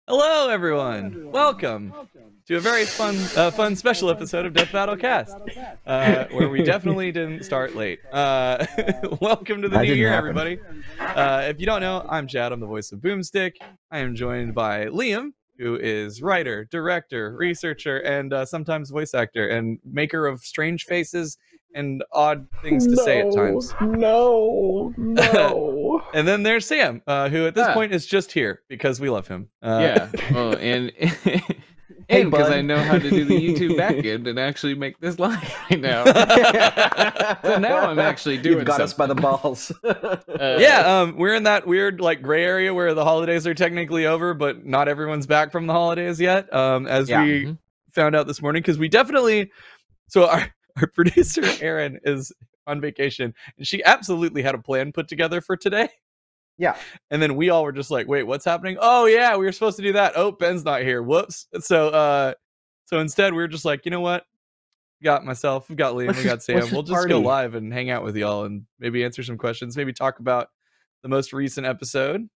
Hello, everyone. Welcome to a very fun special episode of Death Battle Cast, where we definitely didn't start late. Welcome to the new year, everybody. If you don't know, I'm Chad. I'm the voice of Boomstick. I am joined by Liam, who is writer, director, researcher, and sometimes voice actor, and maker of strange faces and odd things to say at times. No. And then there's Sam, who at this point is just here because we love him. Yeah. Well, and because I know how to do the YouTube backend and actually make this live right now. So now I'm actually doing. You've got us by the balls. We're in that weird gray area where the holidays are technically over, but not everyone's back from the holidays yet. We found out this morning, because we definitely. So our producer Erin is on vacation, and she absolutely had a plan put together for today. Yeah. And then we all were just like, wait, what's happening? Oh yeah, we were supposed to do that. Oh, Ben's not here. Whoops. So instead we were just like, you know what? We got myself, we got Liam, we got Sam. We'll just go live and hang out with y'all and maybe answer some questions, maybe talk about the most recent episode.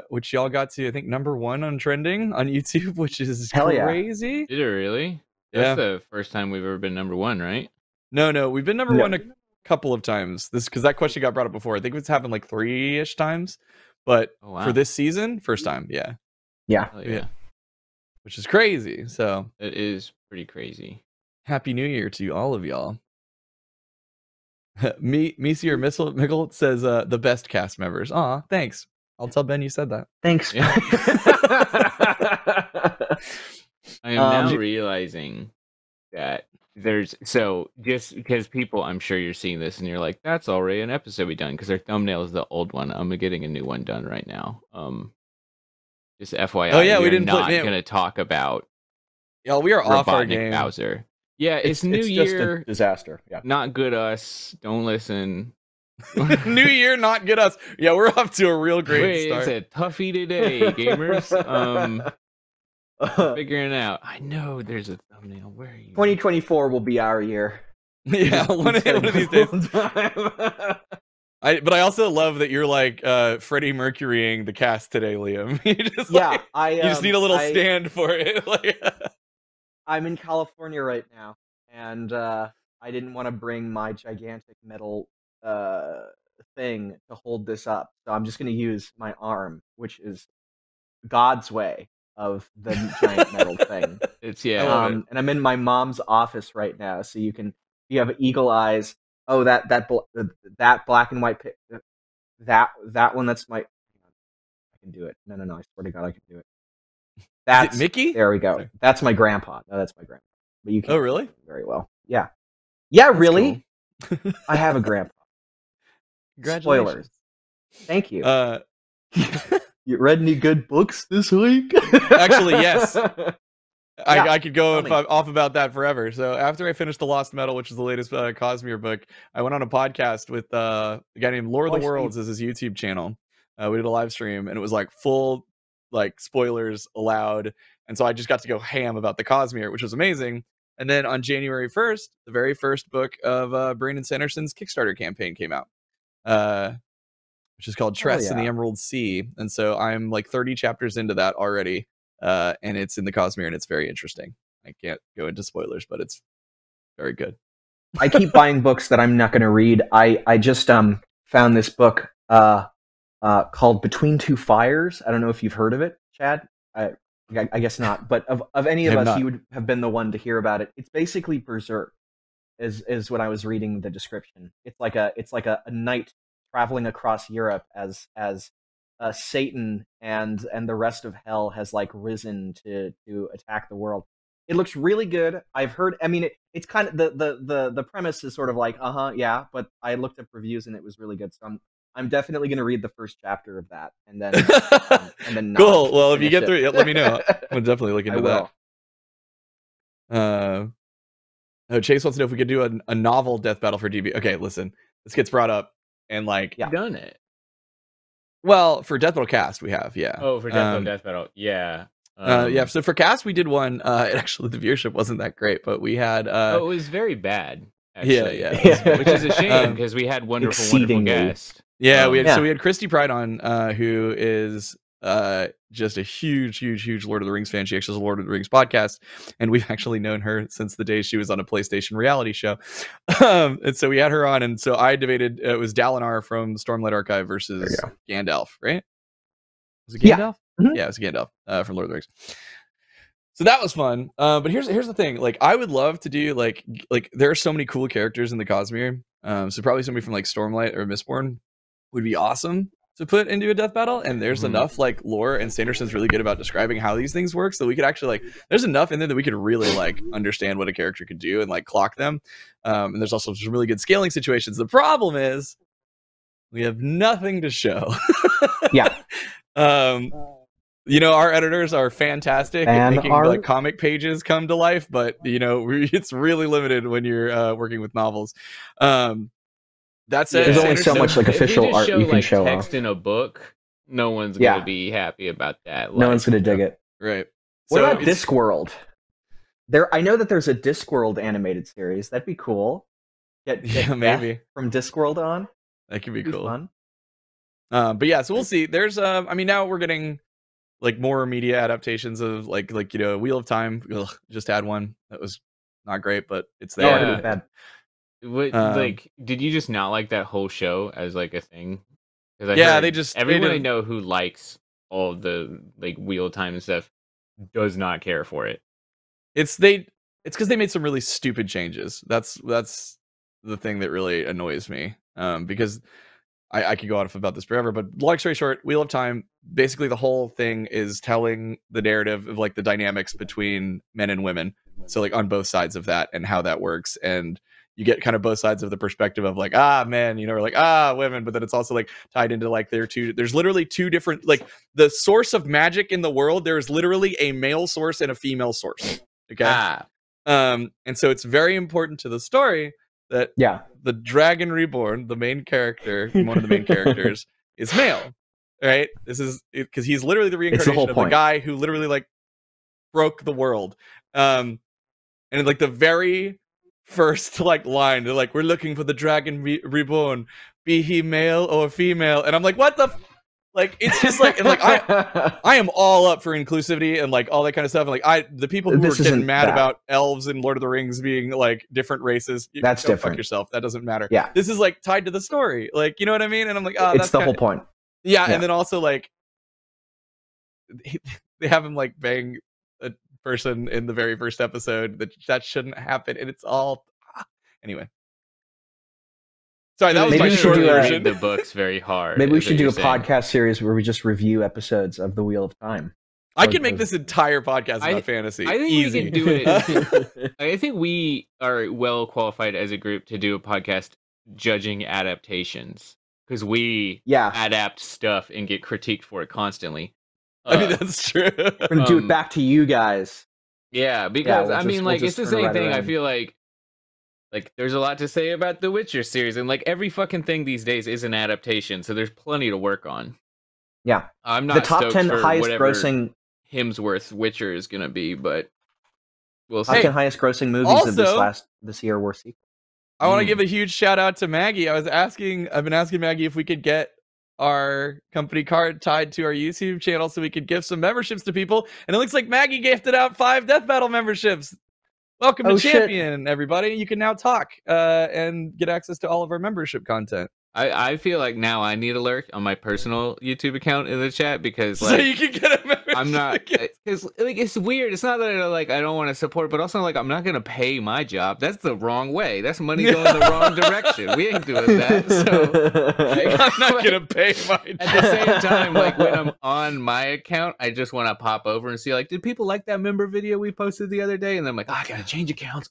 Which y'all got to, I think, #1 on trending on YouTube, which is crazy. Did it really? That's the first time we've ever been #1, right? No, we've been #1 a couple of times. Because that question got brought up before. I think it's happened 3-ish times, but for this season, first time. Yeah. Which is crazy. So it is pretty crazy. Happy New Year to all of y'all. Meesier Mickle says the best cast members. Aw, thanks. I'll tell Ben you said that. Thanks. Yeah. I am now realizing that just because people, I'm sure you're seeing this and you're like, that's already an episode we done, because their thumbnail is the old one. I'm getting a new one done right now. Just FYI. Oh yeah, we didn't not gonna talk about. Yeah, we are off our game. Bowser. Yeah, it's New Year. Just a disaster. Yeah. Not good us. Don't listen. New Year, not get us. Yeah, we're off to a real great start. It's a toughie today, gamers. Figuring it out. I know there's a thumbnail. Where are you? 2024 will be our year. Yeah, one of these days. But I also love that you're Freddie Mercurying the cast today, Liam. You just you just need a little stand for it. I'm in California right now, and I didn't want to bring my gigantic metal thing to hold this up, so I'm just going to use my arm, which is God's way of the giant metal thing. And I'm in my mom's office right now, so you have eagle eyes. Oh, that black and white that one. That's my. I can do it. No. I swear to God, I can do it. That's Is it Mickey. There we go. That's my grandpa. No, that's my grandpa. But you can. Oh, really? Very well. Yeah. Yeah. That's really. Cool. I have a grandpa. Congratulations. Spoilers. Thank you. You read any good books this week? Actually, yes. I could go off about that forever. So after I finished The Lost Metal, which is the latest Cosmere book, I went on a podcast with a guy named Lore of the Worlds is his YouTube channel. We did a live stream, and it was full spoilers allowed. And so I just got to go ham about the Cosmere, which was amazing. And then on January 1st, the very first book of Brandon Sanderson's Kickstarter campaign came out, which is called Tress in the Emerald Sea. And so I'm 30 chapters into that already. And it's in the Cosmere, and it's very interesting. I can't go into spoilers, but it's very good. I keep buying books that I'm not going to read. I just found this book called Between Two Fires. I don't know if you've heard of it, Chad. I guess not. But of any of us, you would have been the one to hear about it. It's basically Berserk, is when I was reading the description. It's like a knight traveling across Europe as Satan and the rest of hell has risen to attack the world. It looks really good. I've heard. I mean, it's kind of the premise is sort of but I looked up reviews and it was really good. So I'm definitely going to read the first chapter of that, and then cool. Well, if you get through it, let me know. I'll definitely look into that. Chase wants to know if we could do a novel death battle for DB. Okay, listen, this gets brought up, and you've done it. Well, for Death Battle Cast, we have, Oh, for Death Battle, yeah. So for Cast, we did one. Actually, the viewership wasn't that great, but we had. It was very bad. Actually. Yeah. Which is a shame because we had wonderful guests. Yeah, we had Christy Pride on, who is just a huge Lord of the Rings fan. She actually has a Lord of the Rings podcast, and we've actually known her since the day she was on a PlayStation reality show. And so we had her on, and so I debated, it was Dalinar from Stormlight Archive versus Gandalf, right? Was it Gandalf? Yeah, it was Gandalf from Lord of the Rings. So that was fun. But here's the thing. Like, I would love to do like there are so many cool characters in the Cosmere. So probably somebody from like Stormlight or Mistborn would be awesome to put into a death battle. And there's enough like lore, and Sanderson's really good about describing how these things work, so we could actually like, there's enough in there that we could really like understand what a character could do and like clock them. And there's also some really good scaling situations. The problem is we have nothing to show. You know, our editors are fantastic at making like comic pages come to life, but you know, it's really limited when you're working with novels. That's it. There's only so much like official art you can show text off. in a book. No one's gonna be happy about that. No one's gonna dig it. Right. What about Discworld? I know that there's a Discworld animated series. That'd be cool. Get maybe from Discworld on. That could be cool. Fun. But yeah, so we'll see. There's I mean, now we're getting like more media adaptations of like you know, Wheel of Time. Ugh, just had one that was not great, but it's there. Yeah, bad. What, like, did you just not like that whole show as like a thing? Because everyone I know who likes all of the like Wheel of Time and stuff does not care for it. It's because they made some really stupid changes. That's the thing that really annoys me. Because I could go on about this forever, but long story short, Wheel of Time, basically the whole thing is telling the narrative of like the dynamics between men and women. So like on both sides of that and how that works. And you get kind of both sides of the perspective of like, men, you know, or like, women, but then it's also like tied into like there's literally two different, like the source of magic in the world. There's literally a male source and a female source. Okay. And so it's very important to the story that the Dragon Reborn, the main character, one of the main characters, is male, right? This is because he's literally the reincarnation of the guy who literally like broke the world. And like the very first like line, they're like, we're looking for the Dragon Reborn, be he male or female, and I'm like, what the like, it's just like, and like I am all up for inclusivity and like all that kind of stuff, and like the people who are getting mad about elves and Lord of the Rings being like different races, that's different. Fuck yourself, that doesn't matter. This is like tied to the story, like, you know what I mean? And I'm like, it's the whole point. And then also like they have him like bang a person in the very first episode that shouldn't happen, and it's all anyway. Sorry, that was my short version. The book's very hard. Maybe we should do a podcast series where we just review episodes of The Wheel of Time. I can make this entire podcast about fantasy. I think easy. We can do it. I think we are well qualified as a group to do a podcast judging adaptations, because we adapt stuff and get critiqued for it constantly. I mean, that's true. We're gonna do it back to you guys. Yeah, because I mean, like, it's the same thing. I feel like there's a lot to say about the Witcher series, and like every fucking thing these days is an adaptation, so there's plenty to work on. Yeah, I'm not the top 10 for highest grossing Hemsworth Witcher is gonna be, but we'll see. Top 10 highest grossing movies of this year were sequels. I want to give a huge shout out to Maggie. I've been asking Maggie if we could get our company card tied to our YouTube channel so we could give some memberships to people, and it looks like Maggie gifted out 5 Death Battle memberships. Welcome to Champion, everybody. You can now talk and get access to all of our membership content. I feel like now I need a lurk on my personal YouTube account in the chat, because like, so you can get a membership. I'm not, because like, it's weird. It's not that I don't want to support, but also like I'm not gonna pay my job. That's the wrong way. That's money going the wrong direction. We ain't doing that. So like, I'm not gonna pay my job. At the same time, like when I'm on my account, I just want to pop over and see like, did people like that member video we posted the other day? And then I'm like, I gotta change accounts.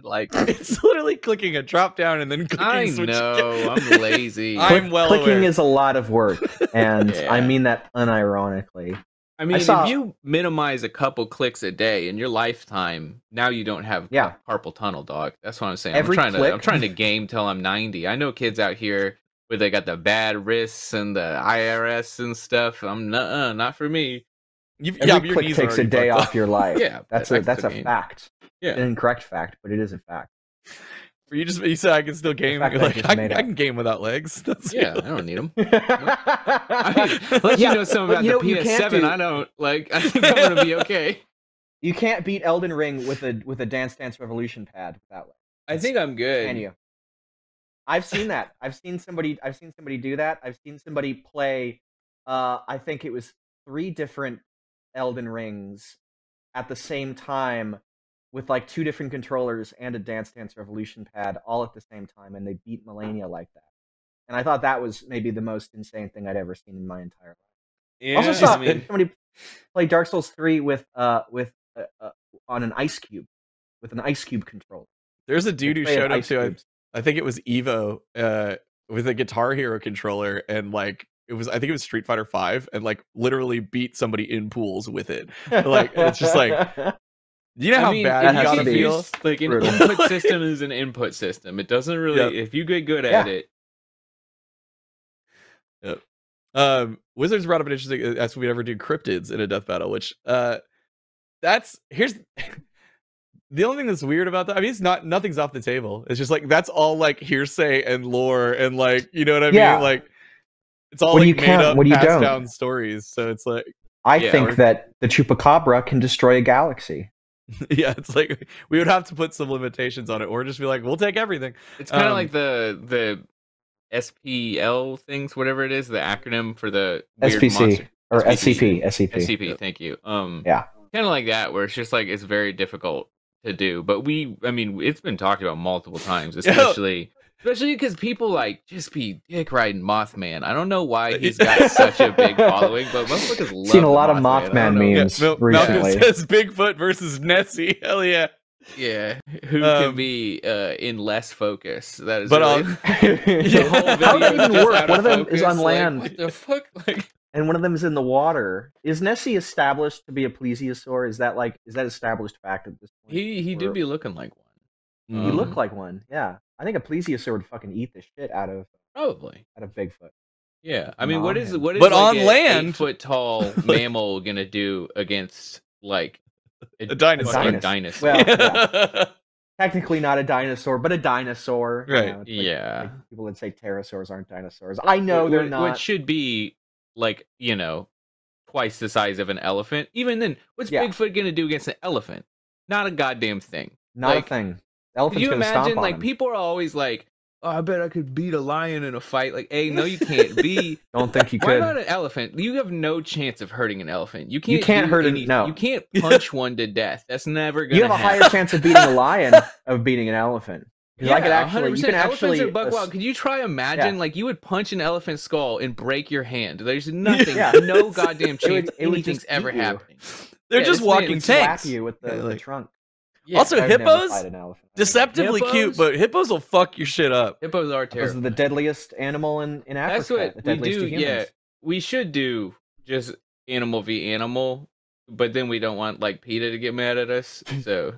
Like it's literally clicking a drop down and then clicking I switch. know. I'm lazy. I'm well Clicking aware. is a lot of work, and I mean that unironically. I mean, if you minimize a couple clicks a day in your lifetime, now you don't have carpal tunnel, dog. That's what I'm saying. I'm trying to game till I'm 90. I know kids out here where they got the bad wrists and the IRS and stuff. I'm not for me. Every click takes a day off your life. Yeah, that's a fact. Yeah, an incorrect fact, but it is a fact. You said I can still game. You're like, I can game without legs. Yeah, I don't need them. I mean, let you know something about the PS7. I don't like. I think I'm gonna be okay. You can't beat Elden Ring with a Dance Dance Revolution pad that way. I think I'm good. Can you? I've seen that. I've seen somebody do that. I've seen somebody play. I think it was 3 different Elden Rings at the same time with like 2 different controllers and a Dance Dance Revolution pad all at the same time, and they beat Malenia like that. And I thought that was maybe the most insane thing I'd ever seen in my entire life. Yeah, also saw somebody play Dark Souls 3 with on an ice cube, with an ice cube controller. There's a dude who showed up to I think it was Evo with a Guitar Hero controller, and like I think it was Street Fighter 5, and like literally beat somebody in pools with it. Like it's just like, you know how bad you gotta feel. Like an input system is an input system. It doesn't really if you get good at it. Yep. Wizards brought up an interesting asked if we'd ever do cryptids in a death battle, which here's the only thing that's weird about that. I mean, it's nothing's off the table. It's just like that's all like hearsay and lore and like, you know what I mean? Like it's all like made up, passed down stories. So it's like I think that the Chupacabra can destroy a galaxy. Yeah, it's like we would have to put some limitations on it, or just be like, we'll take everything. It's kind of like the SPL things, whatever it is, the acronym for the weird SPC monster. or SCP. SCP. Thank you. Yeah, kind of like that, where it's just like it's very difficult to do, but I mean, it's been talked about multiple times, especially because people like just be dick riding Mothman. I don't know why he's got such a big following, but motherfuckers love seen a lot of Mothman memes recently. Malcolm says Bigfoot versus Nessie. Hell yeah. Yeah, who can be in less focus? That is, but the whole video. How does that even work? One of them is on like, land. what the fuck? Like, and one of them is in the water. Is Nessie established to be a plesiosaur? Is that established fact at this point? He did be looking like one. He looked like one. Yeah, I think a plesiosaur would fucking eat the shit out of Bigfoot. Yeah, I mean, what is but like on land, 8-foot tall mammal gonna do against like a dinosaur? Well, yeah. Technically not a dinosaur, but a dinosaur. Right? Like people would say pterosaurs aren't dinosaurs. I know they're not. What should be like, twice the size of an elephant. Even then, what's Bigfoot gonna do against an elephant? Not a goddamn thing. Not a thing. Could you imagine? Like people are always like, "Oh, I bet I could beat a lion in a fight." Like, A, no, you can't. B, don't think you could. Why not an elephant? You have no chance of hurting an elephant. You can't hurt it. No, you can't punch one to death. That's never gonna. You have a higher chance of beating a lion of beating an elephant. Yeah, I could actually. 100%. You can elephants are buck wild. Could you try imagine like you would punch an elephant's skull and break your hand? There's nothing, no goddamn chance anything's ever happening. They're just walking tanks. Slap you with the trunk. Yeah, also, hippos, deceptively cute, but hippos will fuck your shit up. Hippos are terrible. Hippos are the deadliest animal in Africa. That's what we do. Yeah, we should do just animal v animal, but then we don't want like PETA to get mad at us. So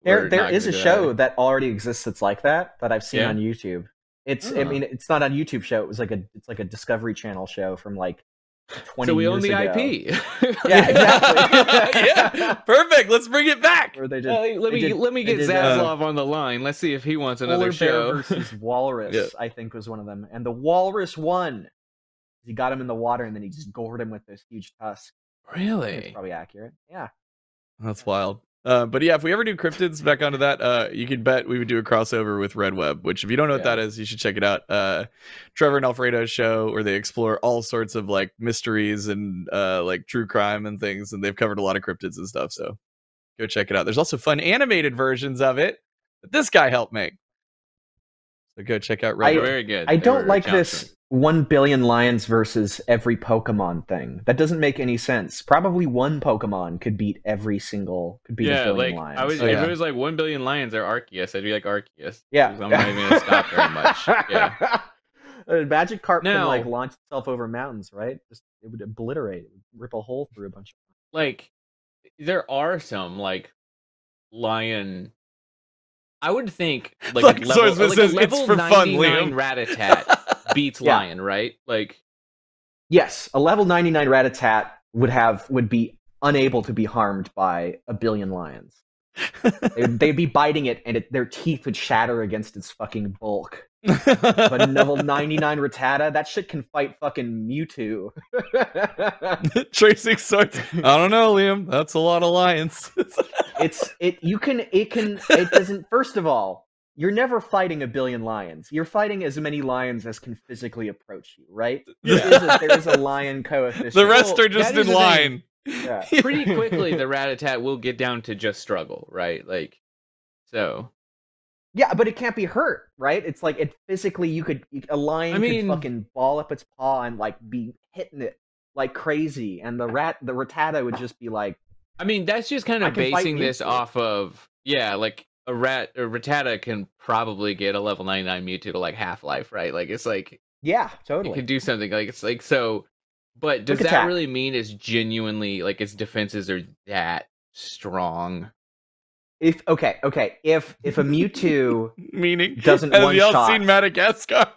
there is a show that already exists that's like that I've seen on YouTube. I mean, it's not a YouTube show. It's like a Discovery Channel show from like 20 so we years own the ago. IP. Yeah, exactly. Yeah, perfect. Let's bring it back. Or they let me get Zaslav on the line. Let's see if he wants another show. Polar Bear versus Walrus, I think, was one of them, and the Walrus won. He got him in the water, and then he just gored him with those huge tusks. Really? It's probably accurate. Yeah. That's wild. But yeah, if we ever do cryptids, back onto that, you can bet we would do a crossover with Red Web, which if you don't know what that is, you should check it out. Trevor and Alfredo's show where they explore all sorts of like mysteries and like true crime and things, and they've covered a lot of cryptids and stuff, so go check it out. There's also fun animated versions of it that this guy helped make. So go check out Red Web. Very good. I don't like this 1 billion lions versus every Pokemon thing. That doesn't make any sense. Probably one Pokemon could beat a billion lions. If it was like 1 billion lions or Arceus, I'd be like Arceus. Yeah. I'm not even gonna stop very much. Yeah. Magikarp can like launch itself over mountains, right? It would obliterate, it would rip a hole through a bunch of like there are some like lion. I would think like a level 99 Rattata beats lion, right? Like, yes, a level 99 Rattata would be unable to be harmed by a billion lions. They'd be biting it, and their teeth would shatter against its fucking bulk. But level 99 Rattata, that shit can fight fucking Mewtwo. Tracing swords. I don't know, Liam. That's a lot of lions. It doesn't. First of all, you're never fighting a billion lions. You're fighting as many lions as can physically approach you, right? There is a lion coefficient. The rest are just in line. Yeah. Pretty quickly, the Rattata will get down to just struggle, right? Like, so. Yeah, but it can't be hurt, right? It's like it physically. A lion could fucking ball up its paw and like be hitting it like crazy, and the Rattata would just be like. I mean, that's just kind of basing this off of like a Rattata can probably get a level 99 Mewtwo to like Half-Life, right? Like it's like totally. It could do something like it's like so. But does that really mean it's genuinely like its defenses are that strong? If a Mewtwo meaning doesn't have one y'all shot. seen Madagascar?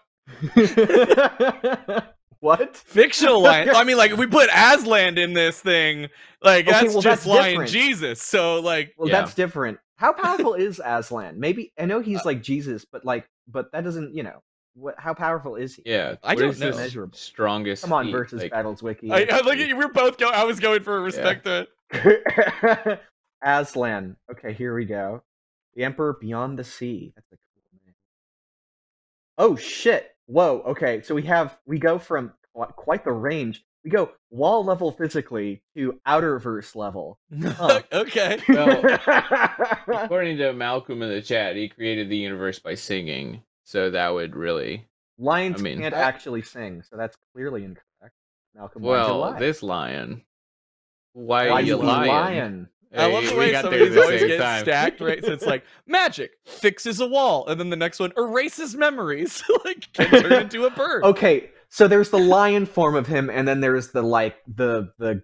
What? Fictional lion. I mean, like if we put Aslan in this thing, like that's Lion different. Jesus. So like, that's different. How powerful is Aslan? Maybe I know he's like Jesus, but that doesn't, how powerful is he? Yeah, I don't know. Measurable. Strongest. Come on, versus like, Battles Wiki. I look at you. We're both going. I was going for respect to it. Aslan. Okay, here we go. The Emperor Beyond the Sea. That's a cool name. Oh shit! Whoa. Okay, so we go from quite the range. We go wall level physically to outerverse level. Huh. Okay. Well, according to Malcolm in the chat, he created the universe by singing. So that would really. Lions can't actually sing, so that's clearly incorrect. Malcolm. Well, this lion. Why are you lying? I love the way some of these always get stacked, right? So it's like magic fixes a wall, and then the next one erases memories, like can turn into a bird. Okay, so there's the lion form of him, and then there's the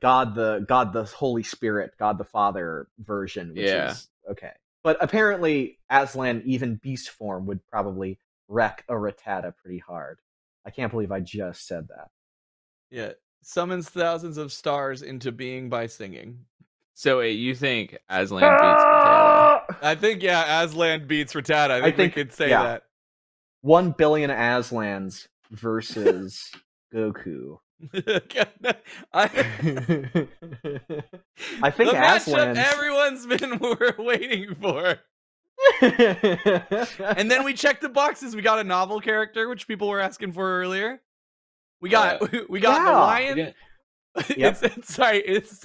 God, the Holy Spirit, God the Father version, which is okay. But apparently, Aslan, even beast form, would probably wreck a Rattata pretty hard. I can't believe I just said that. Yeah, summons thousands of stars into being by singing. So wait, you think Aslan beats Rattata? I think Aslan beats Rattata. I think we could say that. 1 billion Aslans versus Goku. I think Aslan. Everyone's been waiting for. And then we checked the boxes. We got a novel character, which people were asking for earlier. We got the lion. Yep.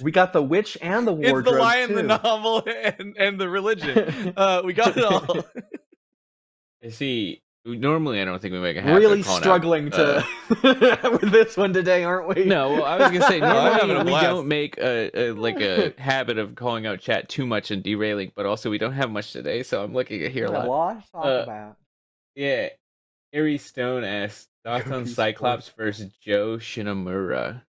We got the witch and the wardrobe. It's the lion, too. the novel, and the religion. We got it all. See, normally I don't think we make a habit really of struggling with this one today, aren't we? No, well, I was gonna say normally we don't make a habit of calling out chat too much and derailing, but also we don't have much today, so I'm looking at here a lot. To talk about. Yeah, Aries Stone asks thoughts on Cyclops versus Joe Shinomura.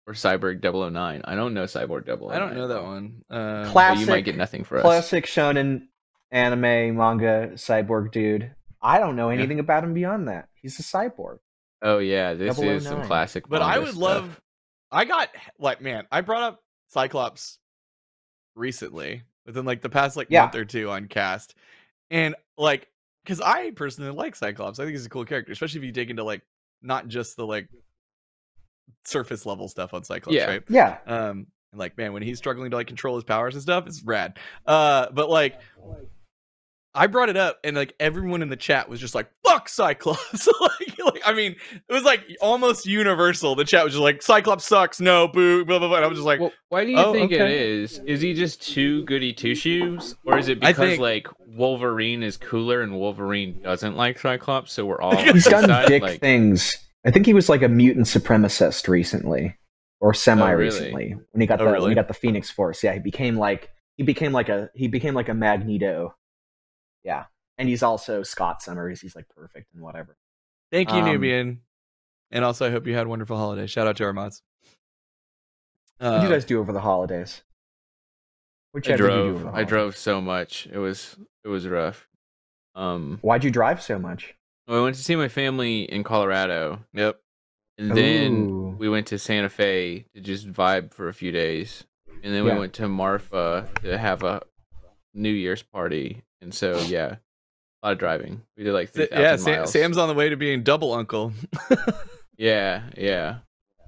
Or Cyborg 009. I don't know Cyborg 009. I don't know that one. Classic. You might get nothing for us. Classic shonen anime manga cyborg dude. I don't know anything about him beyond that. He's a cyborg. Oh yeah, this is some classic. But I would stuff. love. I brought up Cyclops recently, within like the past month or two on Cast, and because I personally like Cyclops. I think he's a cool character, especially if you dig into not just the surface level stuff on Cyclops, right? Yeah. And man, when he's struggling to control his powers and stuff, it's rad. But I brought it up, and everyone in the chat was just like, "Fuck Cyclops!" I mean, it was almost universal. The chat was just like, "Cyclops sucks, no, boo, blah blah blah." And I was just like, well, "Why do you think it is? Is he just too goody two shoes, or is it because Wolverine is cooler and Wolverine doesn't like Cyclops, so we're all he's done dick things." I think he was a mutant supremacist recently, or semi-recently, when he got when he got the Phoenix Force. Yeah, he became like a Magneto. Yeah, and he's also Scott Summers. He's perfect and whatever. Thank you, Nubian, and also I hope you had a wonderful holiday. Shout out to our mods. What did you guys do over the holidays? I drove so much. It was rough. Why'd you drive so much? Well, I went to see my family in Colorado. Yep. And then we went to Santa Fe to just vibe for a few days. And then we went to Marfa to have a New Year's party, and so yeah, a lot of driving. We did like 3,000 miles. Sam's on the way to being double uncle. Yeah.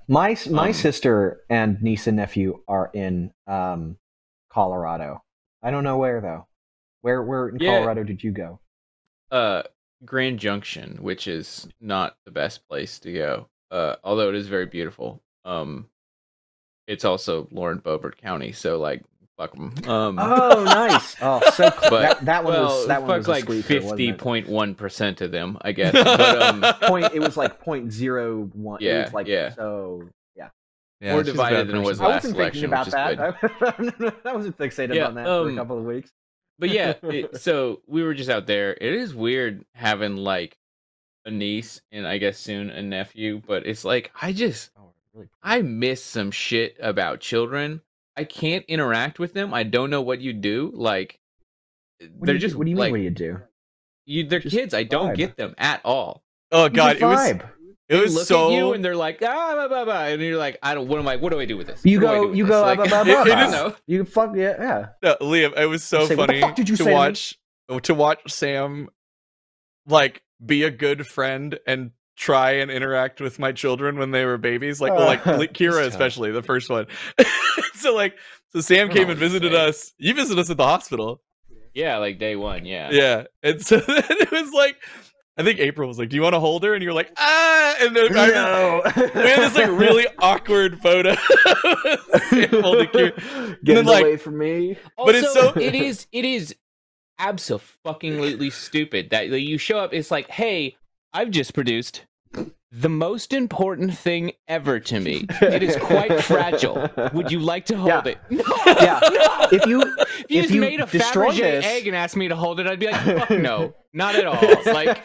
My sister and niece and nephew are in Colorado. I don't know where though. Where in Colorado did you go? Grand Junction, which is not the best place to go. Although it is very beautiful. It's also Lauren Boebert County, so like fuck them. Oh, nice. Oh, so but, that one was like 50.1% of them, I guess. But, it was like 0.01. Yeah, it was like, yeah. So yeah. More divided than it was last election. I wasn't thinking about that. I wasn't fixated on that for a couple of weeks. But yeah, so we were just out there. It is weird having like a niece and I guess soon a nephew, but it's like I miss some shit about children. I can't interact with them. I don't know what you do. Like what do you mean? What do you do? They're just kids. I don't get them at all. Oh god, it was look so. At you and they're like blah, blah, blah, and you're like, what do I do with this? You go blah, blah, blah. You fuck yeah. No, Liam, it was so funny to watch Sam like be a good friend and try and interact with my children when they were babies, like Kira especially, the first one. so Sam came and visited us. You visited us at the hospital. Yeah, like day one. Yeah, and so then it was like. I think April was like, "Do you want to hold her?" And you're like, "Ah!" And then no. We had this like really awkward photo. Getting away from me. Also, but it's so it is abso-fucking-lutely stupid that you show up. It's like, hey, I've just produced the most important thing ever to me. It is quite fragile. Would you like to hold it? Yeah. If you made a Fabergé egg and asked me to hold it, I'd be like, fuck no, not at all. Like,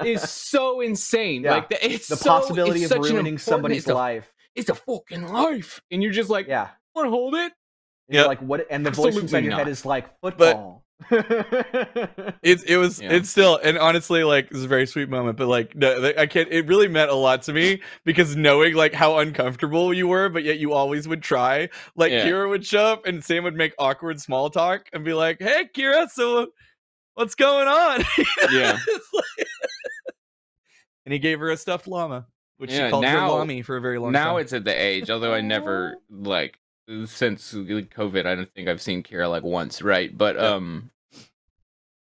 it's so insane. Yeah. Like, it's the possibility of ruining somebody's life. It's a fucking life, and you're just like, yeah, want to hold it? Yeah. Like what? And the voice inside your head is like football. It's still, and honestly, like, this is a very sweet moment, but like, no, I can't. It really meant a lot to me because knowing like how uncomfortable you were, but yet you always would try. Like Kira would show up and Sam would make awkward small talk and be like, "Hey, Kira, so what's going on?" Yeah. And he gave her a stuffed llama, which she called her Lami for a very long time. Now it's at the age, although I never like. Since COVID, I don't think I've seen Kira like once, right? But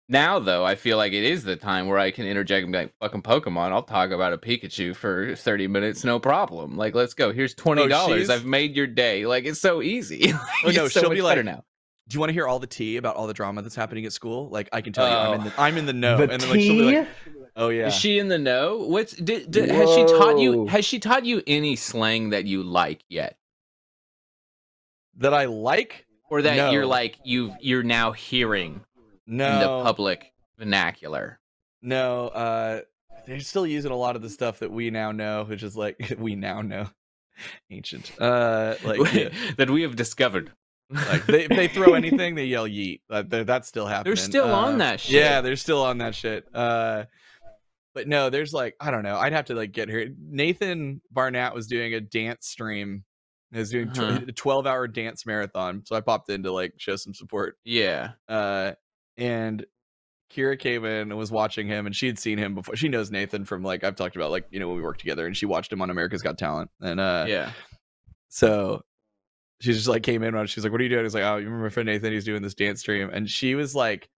now though, I feel like it is the time where I can interject and be like, "Fucking Pokemon, I'll talk about a Pikachu for 30 minutes, no problem. Like, let's go. Here's $20. I've made your day. Like, it's so easy." Oh no, she'll be like, now. "Do you want to hear all the tea about all the drama that's happening at school? Like, I can tell you, I'm in the know." And then like she'll be like, "Oh yeah." Is she in the know? Has she taught you any slang that you like yet? That I like, or that you're like you're now hearing in the public vernacular? No, they're still using a lot of the stuff that we now know, which is like we now know, ancient, that we have discovered. Like if they throw anything, they yell yeet. That's still happening. They're still on that shit. Yeah, they're still on that shit. But no, there's like, I don't know. I'd have to like get here. Nathan Barnett was doing a dance stream. He was doing a 12-hour dance marathon, so I popped in to like show some support. Yeah. And Kira came in and was watching him, and she had seen him before. She knows Nathan from like I've talked about, like, you know, when we worked together, and she watched him on America's Got Talent. And yeah. So she just like came in and she's like, "What are you doing?" He's like, "Oh, you remember my friend Nathan? He's doing this dance stream." And she was like,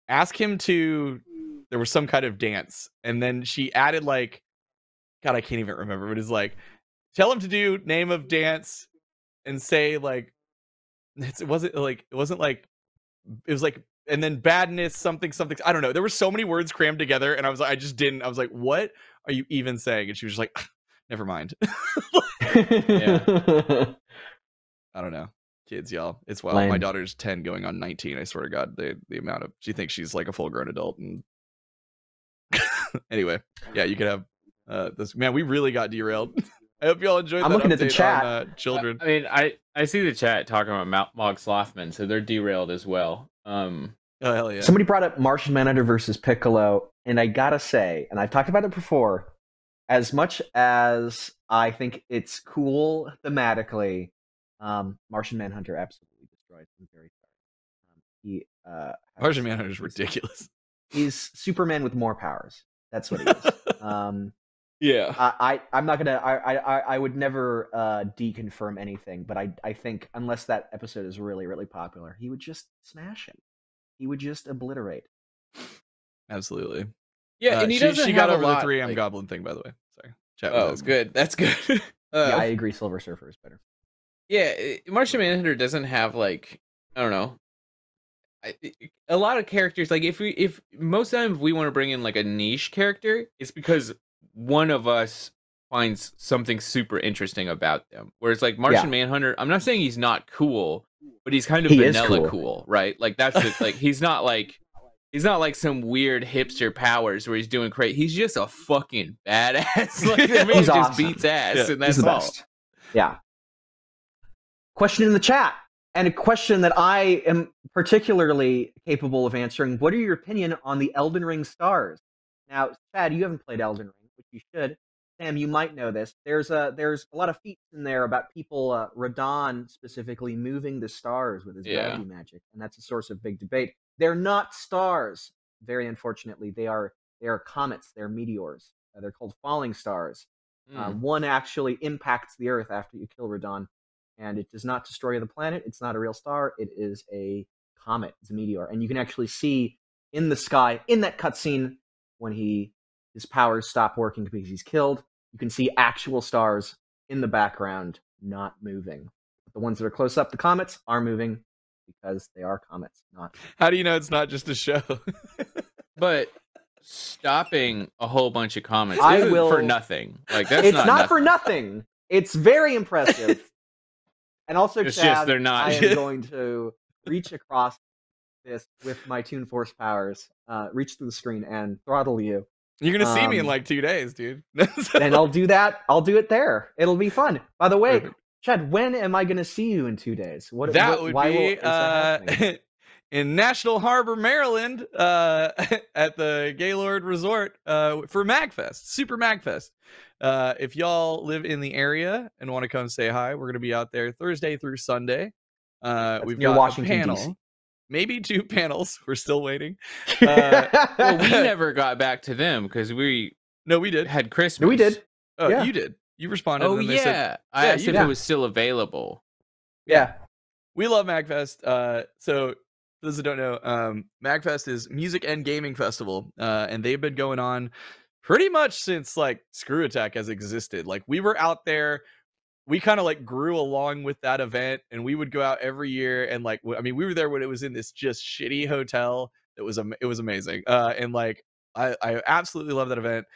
"Ask him to." There was some kind of dance, and then she added like, God, I can't even remember, but it's like, tell him to do name of dance and say like, it wasn't like, and then badness, something. I don't know. There were so many words crammed together, and I was like, I was like, what are you even saying? And she was just like, never mind. Yeah. I don't know. Kids, y'all. It's wild. My daughter's 10 going on 19. I swear to God, the amount of, she thinks she's like a full grown adult. And anyway, yeah, you could have this. Man, we really got derailed. I hope y'all enjoyed that. I'm looking at the chat. On, children. I mean, I see the chat talking about Mog Slothman, so they're derailed as well. Oh, hell yeah. Somebody brought up Martian Manhunter versus Piccolo, and I gotta say, and I've talked about it before, as much as I think it's cool thematically, Martian Manhunter absolutely destroys. I'm very sorry. He Martian Manhunter is ridiculous. He's Superman with more powers. That's what he is. Yeah. I'm not gonna. I would never deconfirm anything, but I think unless that episode is really, really popular, he would just smash it. He would just obliterate. Absolutely. Yeah, and he doesn't she have got a over lot, the 3M like... Goblin thing, by the way. Sorry. Chat was good. That's good. Yeah, I agree. Silver Surfer is better. Yeah, Martian Manhunter doesn't have like, I don't know, a lot of characters. Like if most times we want to bring in like a niche character, it's because one of us finds something super interesting about them. Whereas like Martian Manhunter, I'm not saying he's not cool, but he's kind of vanilla cool, right? Like that's like he's not like some weird hipster powers where he's doing crazy. He's just a fucking badass. Like the man just awesome. Beats ass, and that's all. Best. Yeah. Question in the chat, and a question that I am particularly capable of answering. What are your opinion on the Elden Ring stars? Now, Chad, you haven't played Elden Ring, which you should. Sam, you might know this. There's a lot of feats in there about people, Radon specifically, moving the stars with his gravity magic, and that's a source of big debate. They're not stars, very unfortunately. They are comets. They're meteors. They're called falling stars. One actually impacts the Earth after you kill Radon, and it does not destroy the planet. It's not a real star. It is a comet. It's a meteor, and you can actually see in the sky in that cutscene when his powers stop working because he's killed. You can see actual stars in the background not moving. But the ones that are close up, the comets, are moving because they are comets. Not. How do you know it's not just a show? But stopping a whole bunch of comets isn't for nothing. Like that's it's not for nothing. It's very impressive. And also, it's Chad, just they're not. I am going to reach across this with my Toon Force powers, reach through the screen and throttle you. You're gonna see me in like 2 days, dude. And I'll do that. I'll do it there. It'll be fun. By the way, Chad, when am I gonna see you in 2 days? Would be in National Harbor, Maryland, at the Gaylord Resort for MagFest, Super MagFest. If y'all live in the area and want to come say hi, we're gonna be out there Thursday through Sunday. We've got Washington, a panel. DC. Maybe 2 panels. We're still waiting. Well, we never got back to them because we did. Had Christmas. No, we did. Oh, yeah. You did. You responded. Oh, and they said, I asked if it was still available. Yeah. We love MagFest. So those that don't know, MagFest is music and gaming festival, and they've been going on pretty much since like Screw Attack has existed. Like we were out there. We kind of like grew along with that event, and we would go out every year. And like, I mean, we were there when it was in this just shitty hotel. It was amazing. And like, I absolutely love that event.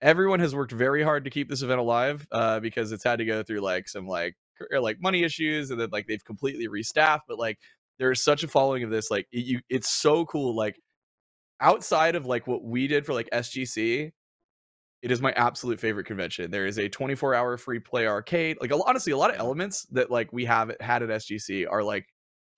Everyone has worked very hard to keep this event alive, because it's had to go through like some like money issues, and then like they've completely restaffed. But like, there's such a following of this. Like, it's so cool. Like, outside of like what we did for like SGC. It is my absolute favorite convention. There is a 24-hour free play arcade. Like honestly, a lot of elements that like we have had at SGC are like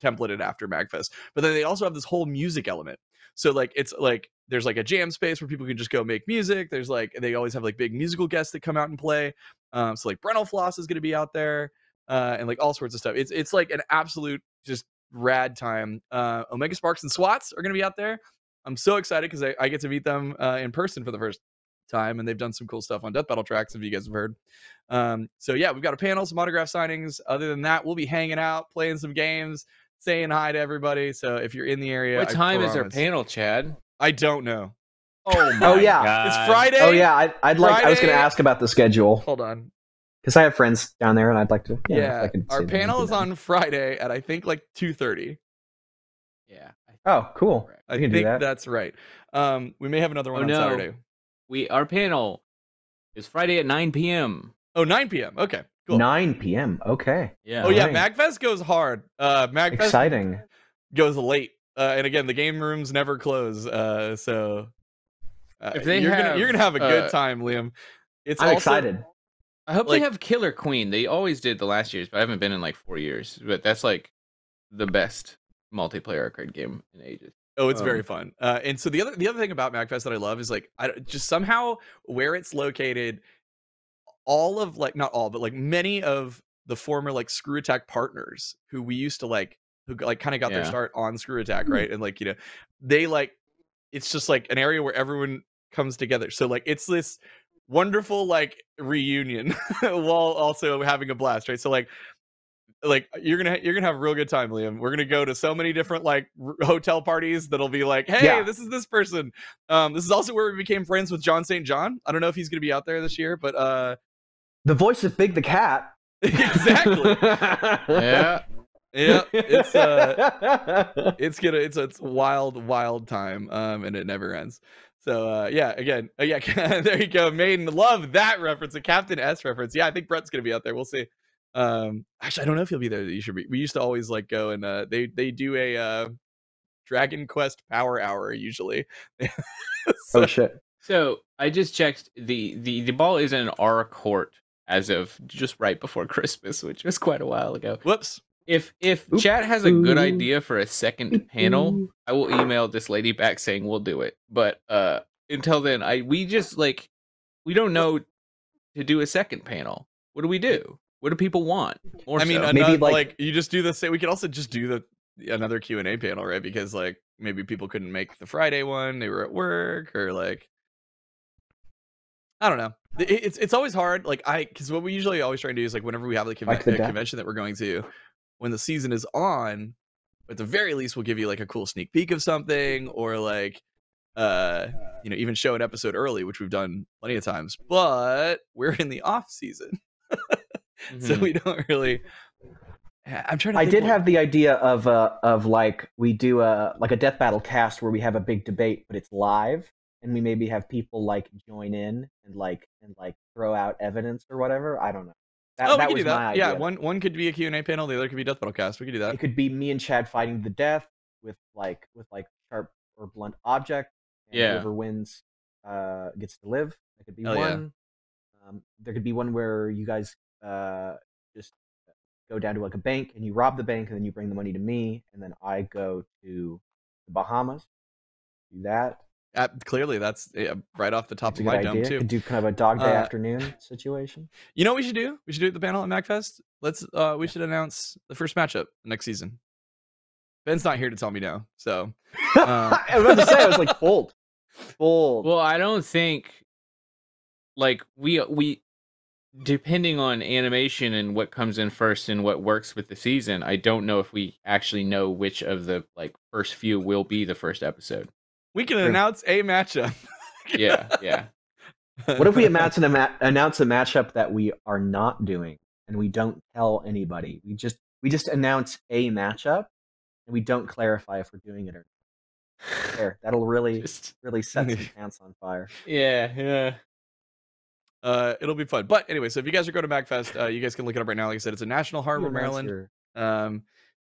templated after MagFest. But then they also have this whole music element. So like it's like there's like a jam space where people can just go make music. There's like they always have like big musical guests that come out and play. So like Brennel Floss is going to be out there, and like all sorts of stuff. It's like an absolute just rad time. Omega Sparks and Swats are going to be out there. I'm so excited because I get to meet them in person for the first time, and they've done some cool stuff on Death Battle Tracks, if you guys have heard. So yeah, we've got a panel, some autograph signings. Other than that, we'll be hanging out, playing some games, saying hi to everybody. So if you're in the area, what time is our panel, Chad? I don't know. Oh my God. It's Friday. Oh yeah, I was going to ask about the schedule. Hold on, because I have friends down there, and I'd like to. Our panel is on Friday at I think like 2:30. Yeah. Oh, cool. I think that's right. We may have another one on Saturday. Our panel is Friday at 9 p.m. Oh, 9 p.m. Okay, cool. 9 p.m. Okay. Yeah. Oh, yeah. MagFest goes hard. MagFest exciting. Goes late. And again, the game rooms never close. So if you're gonna have a good time, Liam. I'm excited. I hope they have Killer Queen. They always did the last year's, but I haven't been in like 4 years. But that's like the best multiplayer arcade game in ages. Oh, it's very fun. And so the other thing about MagFest that I love is like just somehow where it's located, all of like not all, but like many of the former like Screw Attack partners who we used to like who like kind of got their start on Screw Attack, right? And like, you know, they like, it's just like an area where everyone comes together. So like, it's this wonderful like reunion while also having a blast, right? So like you're gonna have a real good time, Liam. We're gonna go to so many different like hotel parties that'll be like, hey, this is this person. This is also where we became friends with John St. John. I don't know if he's gonna be out there this year, but the voice of Big the Cat. Exactly. Yeah. It's a wild time, and it never ends. So again, there you go. Maiden, love that reference, a Captain S reference. Yeah, I think Brett's gonna be out there. We'll see. Actually, I don't know if he'll be there. You should be. We used to always like go and they do a Dragon Quest Power Hour usually. Oh shit! So I just checked. The ball is in our court as of just right before Christmas, which was quite a while ago. Whoops. If chat has a good idea for a second panel, I will email this lady back saying we'll do it. But until then, we don't know to do a second panel. What do we do? What do people want? I mean, maybe like you just do the same. We could also just do another Q&A panel, right? Because like maybe people couldn't make the Friday one, they were at work, or like I don't know. It's always hard. Like because what we usually always try and do is like whenever we have the convention that we're going to, when the season is on, at the very least we'll give you like a cool sneak peek of something, or like you know, even show an episode early, which we've done plenty of times. But we're in the off season. So we don't really. I'm trying to. I did have the idea of like we do a Death Battle cast where we have a big debate, but it's live, and we maybe have people like join in and like throw out evidence or whatever. I don't know. That was my idea. Yeah, one could be a Q&A panel, the other could be Death Battle cast. We could do that. It could be me and Chad fighting to the death with sharp or blunt object. And whoever wins gets to live. That could be one. Yeah. There could be one where you guys just go down to like a bank and you rob the bank and then you bring the money to me and then I go to the Bahamas. Do that. Clearly, that's right off the top of my dome too. Could do kind of a dog day afternoon situation. You know what we should do? We should do it at the panel at MagFest. We should announce the first matchup next season. Ben's not here to tell me no, so I was about to say, I was like, bold. Well, I don't think like we depending on animation and what comes in first and what works with the season, I don't know if we actually know which of the like first few will be the first episode. We can announce a matchup. Yeah. What if we announce a matchup that we are not doing and we don't tell anybody? We just announce a matchup and we don't clarify if we're doing it or not. There, that'll really set some pants on fire. Yeah. It'll be fun. But anyway, so if you guys are going to MagFest, you guys can look it up right now. Like I said, it's in National Harbor, Maryland. And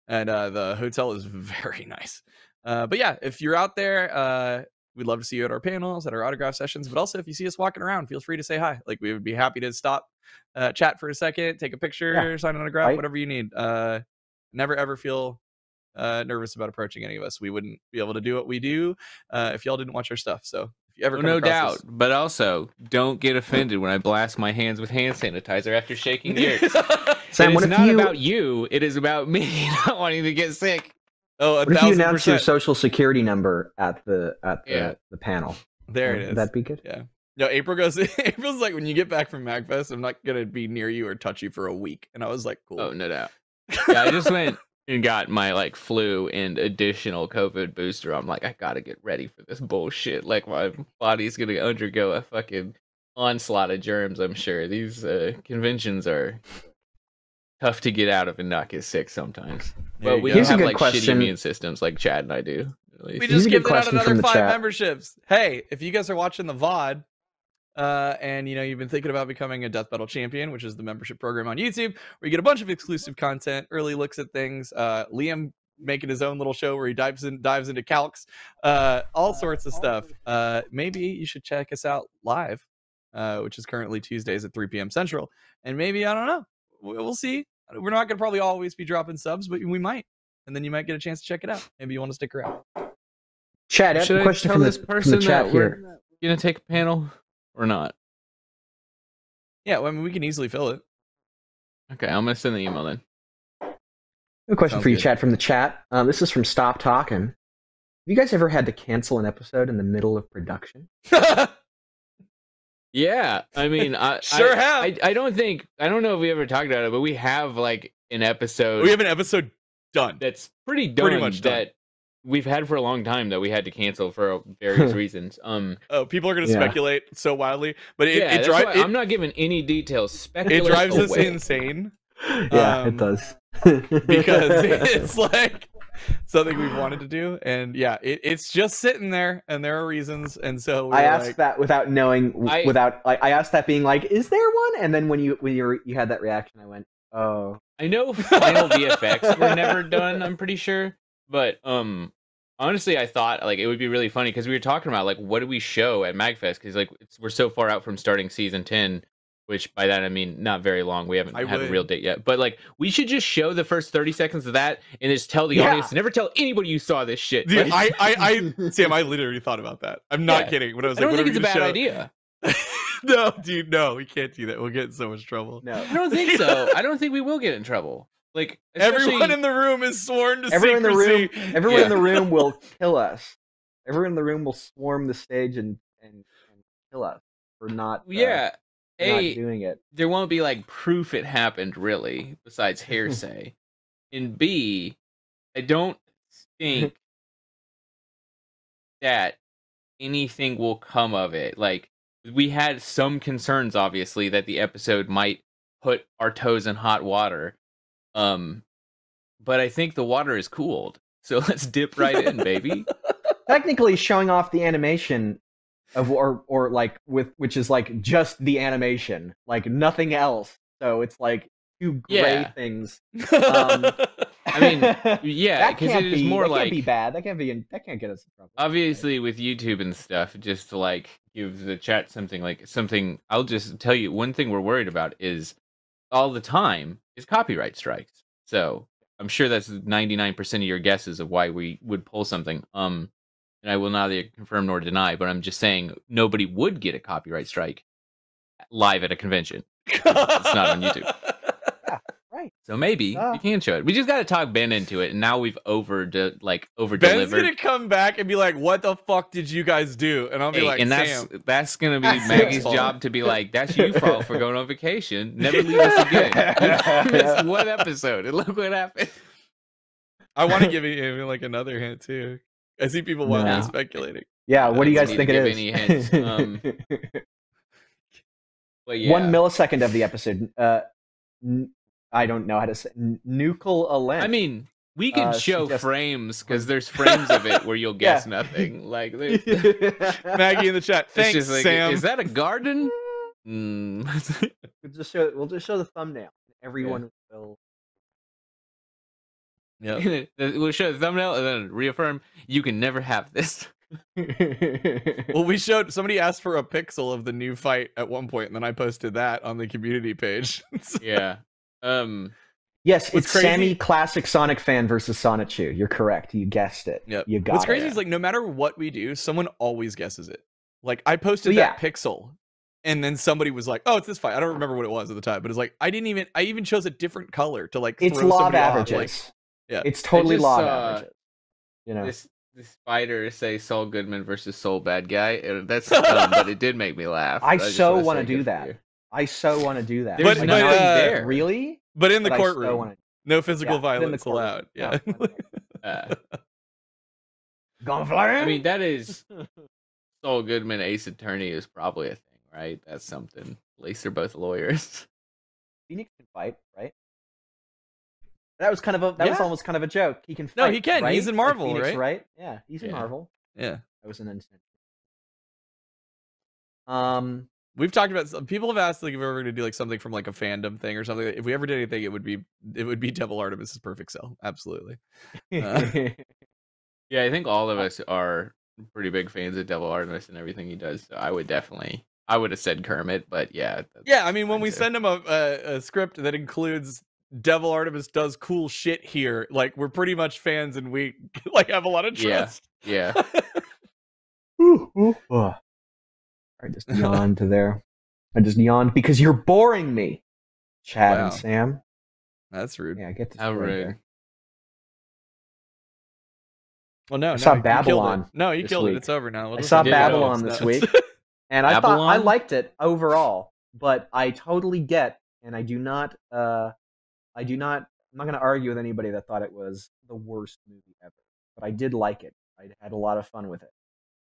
the hotel is very nice. But yeah, if you're out there, we'd love to see you at our panels, at our autograph sessions. But also, if you see us walking around, feel free to say hi. Like we would be happy to stop, chat for a second, take a picture, sign an autograph, whatever you need. Never ever feel nervous about approaching any of us. We wouldn't be able to do what we do if y'all didn't watch our stuff. So if you ever no doubt, but also don't get offended when I blast my hands with hand sanitizer after shaking yours. Sam, it's not about you. It is about me not wanting to get sick. Oh, what if you announce your social security number at the panel? There it is. Would that be good? Yeah. No, April's like, when you get back from MagFest, I'm not gonna be near you or touch you for a week. And I was like, cool. Oh, no doubt. Yeah, I just went and got my like flu and additional COVID booster. I'm like, I gotta get ready for this bullshit. Like my body's gonna undergo a fucking onslaught of germs. I'm sure these conventions are tough to get out of and not get sick sometimes. But we have like shitty immune systems like Chad and I do. We just give out another 5 memberships. Hey, if you guys are watching the VOD and you've been thinking about becoming a Death Battle champion, which is the membership program on YouTube, where you get a bunch of exclusive content, early looks at things, Liam making his own little show where he dives into calcs, all sorts of stuff. Maybe you should check us out live, which is currently Tuesdays at 3 p.m. Central. And maybe, I don't know, we'll see. We're not going to probably always be dropping subs, but we might. And then you might get a chance to check it out. Maybe you want to stick around. Chad, I have a question from the chat here. You going to take a panel or not? Yeah, well, I mean, we can easily fill it. Okay, I'm going to send the email then. A question Sounds for you, good. Chad, from the chat. This is from Stop Talking. Have you guys ever had to cancel an episode in the middle of production? Yeah, I mean, Sure have. I don't know if we ever talked about it, but we have like an episode. We have an episode done. That's pretty done. Pretty much done. That we've had for a long time that we had to cancel for various reasons. People are going to speculate so wildly, but it drives. I'm not giving any details. Speculate It drives us away. insane. Yeah, it does. Because it's like something we've wanted to do, and yeah, it's just sitting there, and there are reasons, and so I asked that without knowing, I asked that being like, is there one? And then when you had that reaction, I went, oh. I know final VFX were never done, I'm pretty sure, but honestly, I thought like it would be really funny because we were talking about like what do we show at MagFest, because like we're so far out from starting season 10. Which by that I mean not very long. We haven't had a real date yet. But like we should just show the first 30 seconds of that and just tell the audience, never tell anybody you saw this shit. Dude, like, Sam, I literally thought about that. I'm not kidding. When I was I don't think it's a bad idea. No, dude, no, we can't do that. We'll get in so much trouble. No. I don't think so. I don't think we will get in trouble. Like everyone in the room is sworn to everyone secrecy. Everyone in the room will kill us. Everyone in the room will swarm the stage and kill us for not not doing it. There won't be like proof it happened really, besides hearsay. And B, I don't think that anything will come of it. Like we had some concerns, obviously, that the episode might put our toes in hot water. But I think the water is cooled, so let's dip right in, baby. Technically, showing off the animation of or like which is like just the animation, like nothing else. So it's like two gray things. I mean, yeah, because it is more like can't be bad. That can't get us in trouble. Obviously, with YouTube and stuff, just to like give the chat something. I'll just tell you one thing we're worried about is all the time is copyright strikes. So I'm sure that's 99% of your guesses of why we would pull something. And I will neither confirm nor deny, but I'm just saying nobody would get a copyright strike live at a convention. It's not on YouTube. Yeah, right. So maybe we can show it. We just got to talk Ben into it, and now we've over delivered. Ben's gonna come back and be like, "What the fuck did you guys do?" And I'll be like, and Sam, that's gonna be Maggie's job to be like, "That's your fault for going on vacation. Never leave us again." You missed one episode, and look what happened. I want to give you like another hint too. I see people wildly speculating. Yeah, what do you guys think it is? Any hints? Well, yeah. 1 millisecond of the episode. I don't know how to say. Nuchal Alent. I mean, we can show frames because there's frames of it where you'll guess nothing. Like Maggie in the chat. Thanks, like, Sam. Is that a garden? We'll just show the thumbnail. Everyone will. Yeah, we'll show the thumbnail and then reaffirm you can never have this. Well, somebody asked for a pixel of the new fight at one point, and then I posted that on the community page. Yeah. Yes, it's crazy? Sammy Classic Sonic Fan versus Sonichu. You're correct. You guessed it. Yep. You got What's crazy it. is like no matter what we do, someone always guesses it. Like I posted that pixel, and then somebody was like, "Oh, it's this fight." I don't remember what it was at the time, but it's like I even chose a different color to like. It's throw law of averages. Like, yeah, it's totally law of averages. You know, this spider say Saul Goodman versus Soul Bad Guy. That's dumb, but it did make me laugh. I so want to do that. I so want to do that. There's nothing there. Really? But in the courtroom, no physical violence allowed. Yeah. Gunfire. I mean, that is Saul Goodman, Ace Attorney is probably a thing, right? That's something. At least they're both lawyers. Phoenix can fight, right? That was kind of a. That was almost kind of a joke. He can fight. No, he can. Right? He's in Marvel, like Phoenix, right? Right? Yeah, he's in Marvel. Yeah. That was an instant. We've talked about. People have asked like if we're going to do like something from like a fandom thing or something. If we ever did anything, it would be Devil Artemis's Perfect Cell. Absolutely. Yeah, I think all of us are pretty big fans of Devil Artemis and everything he does. So I would have said Kermit, but yeah. Yeah, I mean, when we send him a script that includes Devil Artemis does cool shit here, like we're pretty much fans and we like have a lot of trust. Yeah. I just yawned to there. I just yawned because you're boring me, Chad and Sam. That's rude. Yeah, get this. How rude. Well, no, I saw you Babylon. killed it. No, you killed week. it. It's over now. I saw Babylon this week, and I thought I liked it overall. But I totally get, and I do not. I'm not going to argue with anybody that thought it was the worst movie ever. But I did like it. I had a lot of fun with it.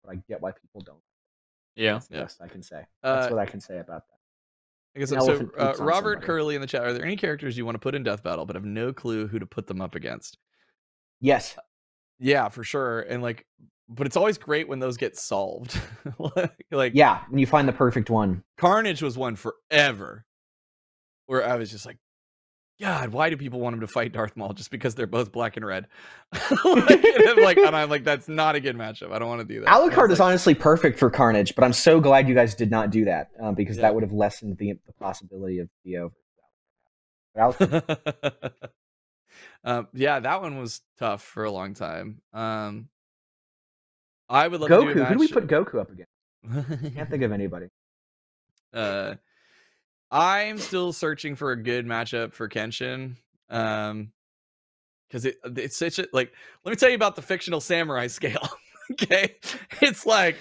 But I get why people don't. Yeah, that's the best I can say. That's what I can say about that. I guess so. Robert Curley in the chat. Are there any characters you want to put in Death Battle, but have no clue who to put them up against? Yes. Yeah, for sure. And like, but it's always great when those get solved. Like, yeah, when you find the perfect one. Carnage was one forever, where I was just like, God, why do people want him to fight Darth Maul just because they're both black and red? and I'm like, that's not a good matchup. I don't want to do that. Alucard is honestly perfect for Carnage, but I'm so glad you guys did not do that because that would have lessened the possibility of Theo. Yeah, that one was tough for a long time. I would love Goku. To do a match. Who do we put Goku up against? Can't think of anybody. I'm still searching for a good matchup for Kenshin. Because it's such a like. Let me tell you about the fictional samurai scale. Okay, it's like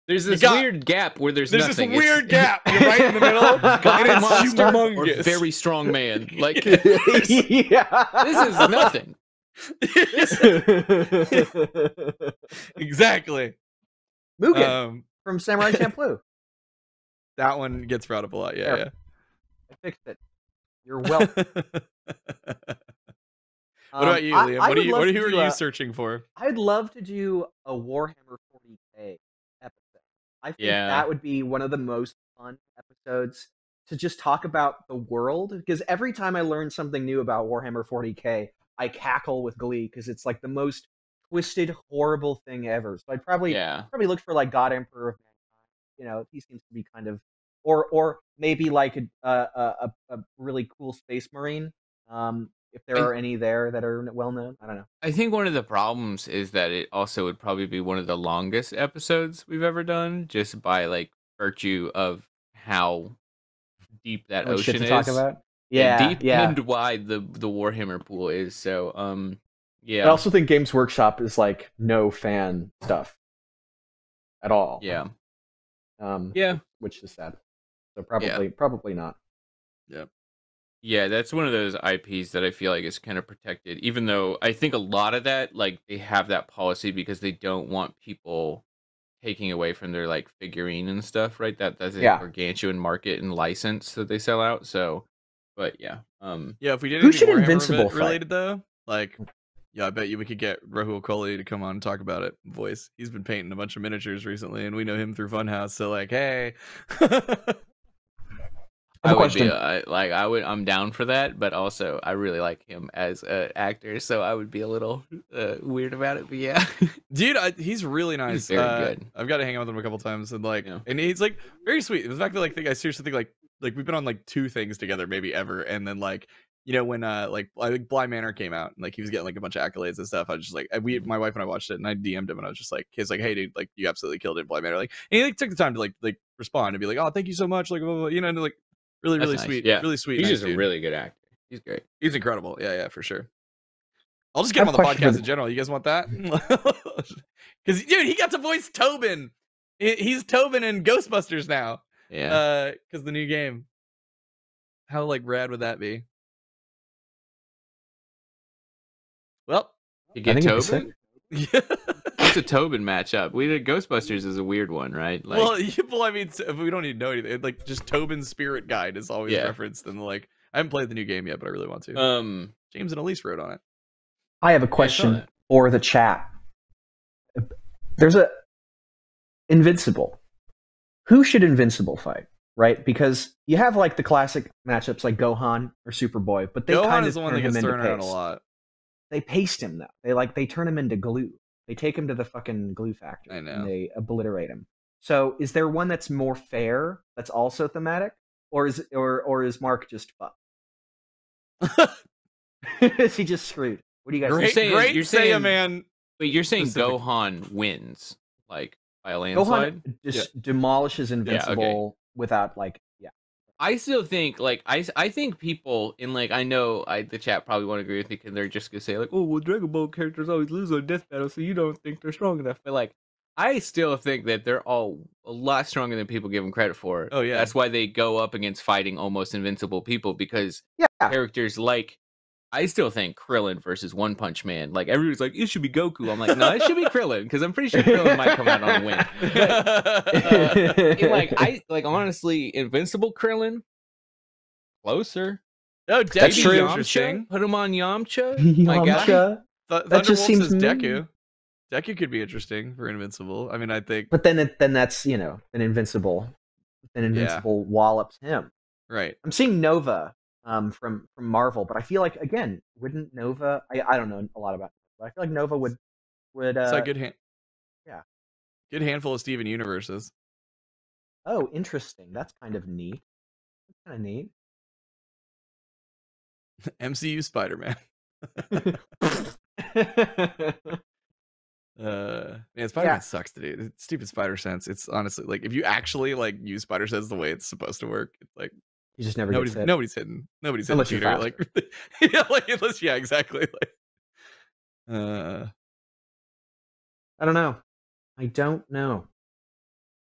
there's this weird gap where there's nothing. This weird gap. You're right in the middle. God, monster or very strong man. Like this is nothing. Exactly. Mugen from Samurai Champloo. That one gets brought up a lot. Yeah. I fixed it. You're welcome. What about you, Liam? What are you searching for? I'd love to do a Warhammer 40K episode. I think that would be one of the most fun episodes to just talk about the world. Because every time I learn something new about Warhammer 40K, I cackle with glee because it's like the most twisted, horrible thing ever. So I'd probably look for like God Emperor of Mankind. You know, he seems to be kind of, or maybe like a really cool Space Marine. If there are any there that are well known, I don't know. I think one of the problems is that it also would probably be one of the longest episodes we've ever done, just by like virtue of how deep that ocean is. Talk about? And wide the Warhammer pool is. So, I also think Games Workshop is like no fan stuff at all. Yeah. Which is sad. So probably not. Yeah. Yeah, that's one of those IPs that I feel like is kind of protected, even though I think a lot of that, like, they have that policy because they don't want people taking away from their, like, figurine and stuff, right? That's a gargantuan market and license that they sell out, so, but yeah. If we did Who should Invincible related, though, like, I bet you we could get Rahul Kohli to come on and talk about it. Voice. He's been painting a bunch of miniatures recently, and we know him through Funhouse, so, like, hey... I'm down for that, but also I really like him as an actor, so I would be a little weird about it. But yeah, dude, he's really nice. He's very good. I've got to hang out with him a couple times, and and he's like very sweet. The fact that I seriously think like we've been on like 2 things together, maybe ever, and then when Bly Manor came out, and like he was getting like a bunch of accolades and stuff, I was just like, my wife and I watched it, and I DM'd him, and I was just like, he's like, hey dude, like you absolutely killed it, Bly Manor, like, and he took the time to like respond and be like, oh, thank you so much, like, blah, blah, blah, and like. Really, really nice. sweet. Yeah. Really sweet. He's just a really good actor. He's great. He's incredible. Yeah, for sure. I'll just get him on the podcast in general. You guys want that? Because, dude, he got to voice Tobin. He's Tobin in Ghostbusters now. Yeah. Because the new game. How, like, rad would that be? Well. You get Tobin? Yeah. It's a Tobin matchup. We did Ghostbusters is a weird one, right? Like, well, I mean, we don't need to know anything. Like, just Tobin's spirit guide is always referenced, and like, I haven't played the new game yet, but I really want to. James and Elise wrote on it. I have a question for the chat. There's a Invincible. Who should Invincible fight? Right, because you have like the classic matchups like Gohan or Superboy, but they kind of is the one that gets thrown around a lot. They paste him though. They turn him into glue. They take him to the fucking glue factory and they obliterate him. So is there one that's more fair that's also thematic? Or is Mark just fucked? Is he just screwed? What do you guys think? You're saying, man. Wait, you're saying Gohan wins like by a landslide? Gohan just demolishes Invincible without like I still think like I think people in like I know the chat probably won't agree with me because they're just gonna say like, oh well, Dragon Ball characters always lose on death battle, so you don't think they're strong enough. But like I still think that they're all a lot stronger than people give them credit for. Oh yeah, that's why they go up against fighting almost invincible people because characters like. I still think Krillin versus One Punch Man. Like everybody's like, it should be Goku. I'm like, no, it should be Krillin because I'm pretty sure Krillin might come out on a win. But, honestly, Invincible Krillin closer. Oh, that's true. Interesting. Put him on Yamcha. Yamcha. That just seems Deku. Deku could be interesting for Invincible. I mean, I think. But then that's an Invincible. Then Invincible wallops him. Right. I'm seeing Nova. From Marvel, but I feel like again, wouldn't Nova? I don't know a lot about it, but I feel like Nova would. It's a good good handful of Steven Universes. Oh, interesting. That's kind of neat. MCU Spider-Man. Man, Spider-Man sucks to do. Stupid Spider Sense. It's honestly like if you actually like use Spider Sense the way it's supposed to work, it's like. You just never nobody's hitting unless Peter. Like, exactly. Like, I don't know. I don't know.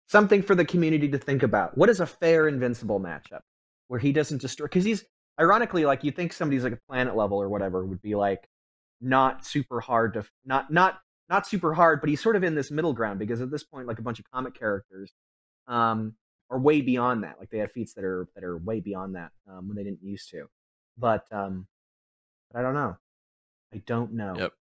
Something for the community to think about. What is a fair Invincible matchup where he doesn't destroy? Because he's ironically like you think somebody's like a planet level or whatever would be like not super hard to not super hard, but he's sort of in this middle ground because at this point like a bunch of comic characters. Or way beyond that, like they have feats that are way beyond that when they didn't used to, but I don't know. Yep.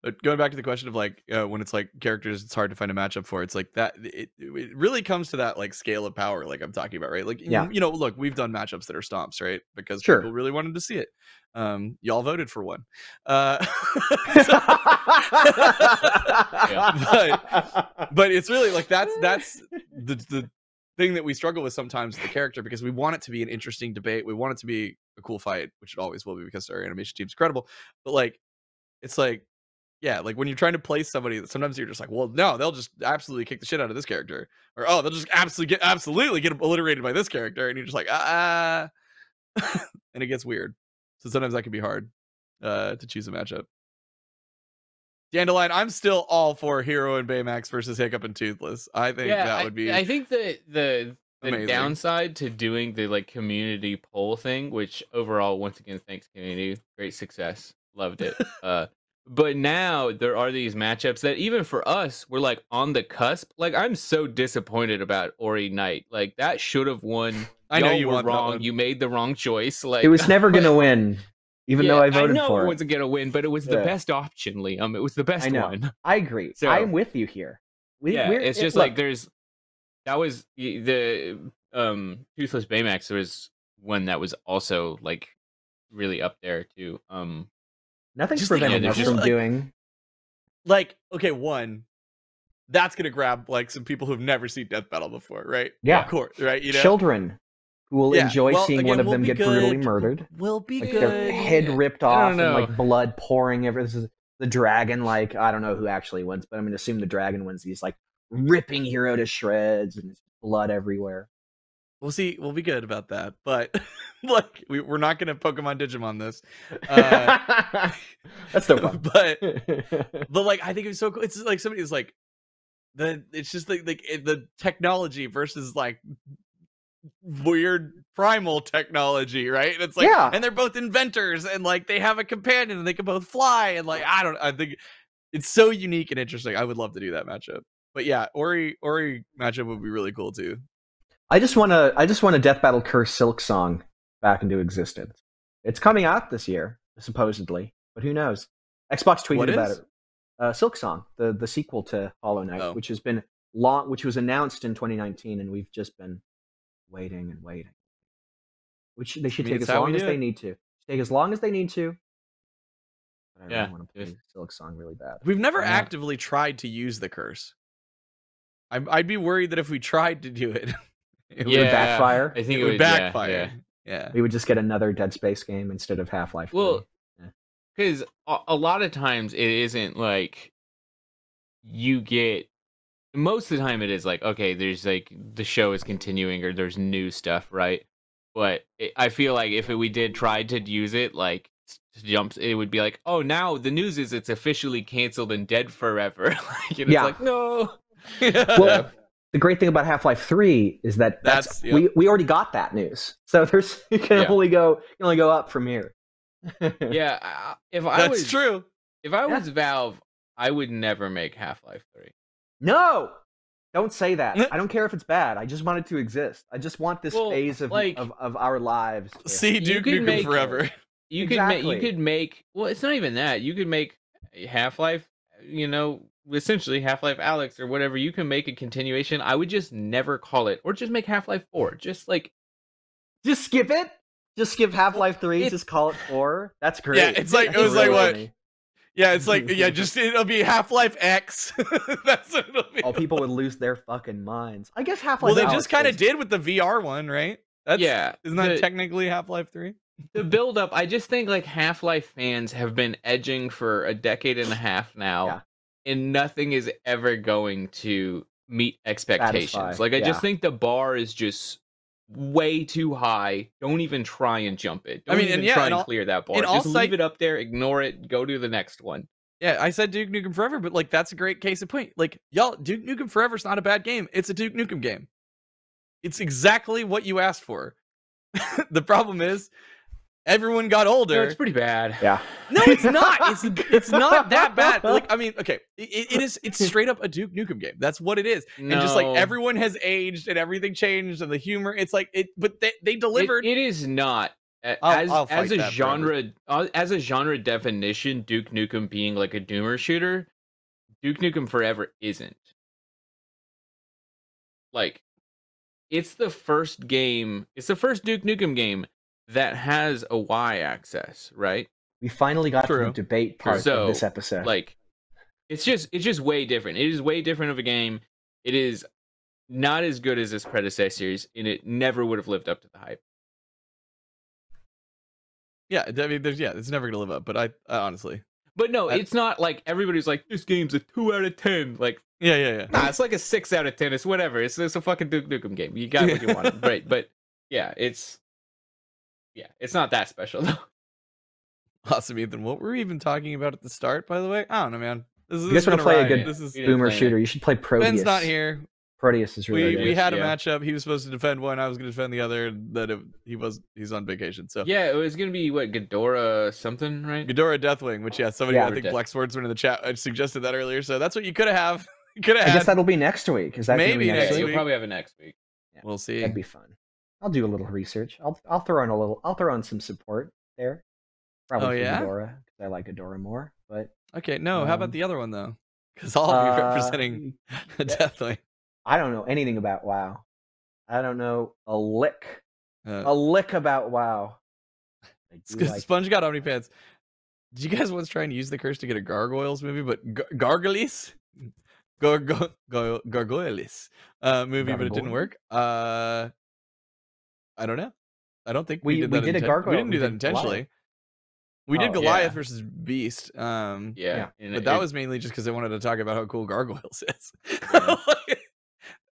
But going back to the question of like when it's like characters, it's hard to find a matchup for. It's like that. It really comes to that like scale of power, like I'm talking about, right? Like look, we've done matchups that are stomps, right? Because people really wanted to see it. Y'all voted for one. But it's really like that's the thing that we struggle with sometimes with the character because we want it to be an interesting debate. We want it to be a cool fight, which it always will be because our animation team's incredible. But like, it's like, yeah, like when you're trying to place somebody, sometimes you're just like, well, no, they'll just absolutely kick the shit out of this character, or oh, they'll just absolutely get obliterated by this character, and you're just like, and it gets weird. So sometimes that can be hard to choose a matchup. Dandelion, I'm still all for Hero and Baymax versus Hiccup and Toothless. I think that would be. I think the downside to doing the like community poll thing, which overall, once again, thanks community, great success, loved it. But now there are these matchups that even for us, we're like on the cusp. Like I'm so disappointed about Ori Knight. Like that should have won. I know you were wrong. You made the wrong choice. Like it was never gonna win. Even though I voted for it. I know it wasn't going to win, but it was the best option, Liam. It was the best one. I agree. So, I'm with you here. It's just like that was the Toothless Baymax. There was one that was also like really up there too. Nothing's preventing us from doing. Like, okay, one, that's going to grab like some people who've never seen Death Battle before, right? Yeah. Of course, right? You know? Children. Who will enjoy seeing one of them get brutally murdered. Will be like good. Their head ripped off and like blood pouring everywhere. This is the dragon, like, I don't know who actually wins, but I'm going to assume the dragon wins. He's like ripping Hero to shreds and blood everywhere. We'll see. We'll be good about that. But like, we're not going to Pokemon Digimon this. That's no fun. But like, I think it was so cool. It's like somebody is like, it's just like the technology versus like weird primal technology, right? And it's like, and they're both inventors, and like they have a companion, and they can both fly, and like I think it's so unique and interesting. I would love to do that matchup. But yeah, Ori matchup would be really cool too. I just want a Death Battle Curse Silk Song back into existence. It's coming out this year, supposedly, but who knows? Xbox tweeted about it. Silk Song, the sequel to Hollow Knight, which has been which was announced in 2019, and we've just been waiting and waiting. Which they should take as long as they need to. Take as long as they need to. But I really want to play Silk Song really bad. We've never actively tried to use the curse. I'd be worried that if we tried to do it, it would backfire. I think it would backfire. Yeah. We would just get another Dead Space game instead of Half-Life. Well, because a lot of times it isn't like you get most of the time it is like, okay, there's like the show is continuing or there's new stuff, right? But I feel like if we did try to use it, like jumps, it would be like, oh, now the news is it's officially canceled and dead forever. Like, and it's like, no. Well, the great thing about Half-Life 3 is that we already got that news, so there's you can only go up from here. Yeah, that's true. If I was Valve, I would never make Half-Life 3. No, don't say that. I don't care if it's bad. I just want it to exist. I just want this phase of our lives. See Duke Nukem Forever. You could make. Well, it's not even that. You could make Half-Life. Essentially Half-Life Alyx or whatever. You can make a continuation. I would just never call it, or just make Half-Life 4. Just skip it. Just skip Half-Life 3. Just call it 4. That's great. Yeah, it's like what? Yeah, it's like just it'll be Half-Life X. That's what it'll be. Oh, people would lose their fucking minds. I guess Half-Life. Well, they just kind of did with the VR one, right? Isn't that technically Half-Life 3? The build up, I just think like Half-Life fans have been edging for a decade and a half now, and nothing is ever going to meet expectations. Like I just think the bar is just way too high. Don't even try and jump it. Don't even try and clear that bar. Just leave it up there, ignore it, go to the next one. Yeah, I said Duke Nukem Forever, but like that's a great case in point. Like, y'all, Duke Nukem Forever is not a bad game. It's a Duke Nukem game. It's exactly what you asked for. The problem is everyone got older. No, it's pretty bad. Yeah. No, it's not. It's not that bad. Like, I mean, okay, it is. It's straight up a Duke Nukem game. That's what it is. No. And just like everyone has aged and everything changed and the humor. It's like it. But they delivered. It is not. As a genre definition, Duke Nukem being like a doomer shooter, Duke Nukem Forever isn't. Like, it's the first game. It's the first Duke Nukem game that has a Y-axis, right? We finally got to the debate part of this episode. Like, it's just way different. It is way different of a game. It is not as good as its predecessors, and it never would have lived up to the hype. Yeah, I mean, it's never gonna live up. But I honestly, but no, it's not like everybody's like this game's a 2 out of 10. Like, yeah. Nah, it's like a 6 out of 10. It's whatever. It's a fucking Duke Nukem game. You got what you wanted, right? But yeah, it's not that special though. Awesome, Ethan. What were we even talking about at the start, by the way? I don't know, man. You guys want to play a good boomer shooter? You should play Proteus. Ben's not here. Proteus is really good. We had a matchup. He was supposed to defend one. I was going to defend the other. He's on vacation. So yeah, it was going to be what, Ghidorah something, right? Ghidorah Deathwing, which somebody I think Black Swordsman in the chat suggested that earlier. So that's what you could have. I guess that'll be next week. Is that maybe next week? You'll probably have it next week. Yeah, we'll see. That'd be fun. I'll do a little research. I'll throw in some support there. Probably Ghidorah because I like Ghidorah more. But okay, no. How about the other one though? Because I'll be representing Deathwing. I don't know anything about WoW. I don't know a lick about WoW. Sponge got OmniPants. Did you guys once try and use the curse to get a Gargoyles movie, but Gargoyles? Gargoyles movie, but it didn't work? I don't know. I don't think we did that. We didn't do that intentionally. We did Goliath versus Beast. But that was mainly just because I wanted to talk about how cool Gargoyles is.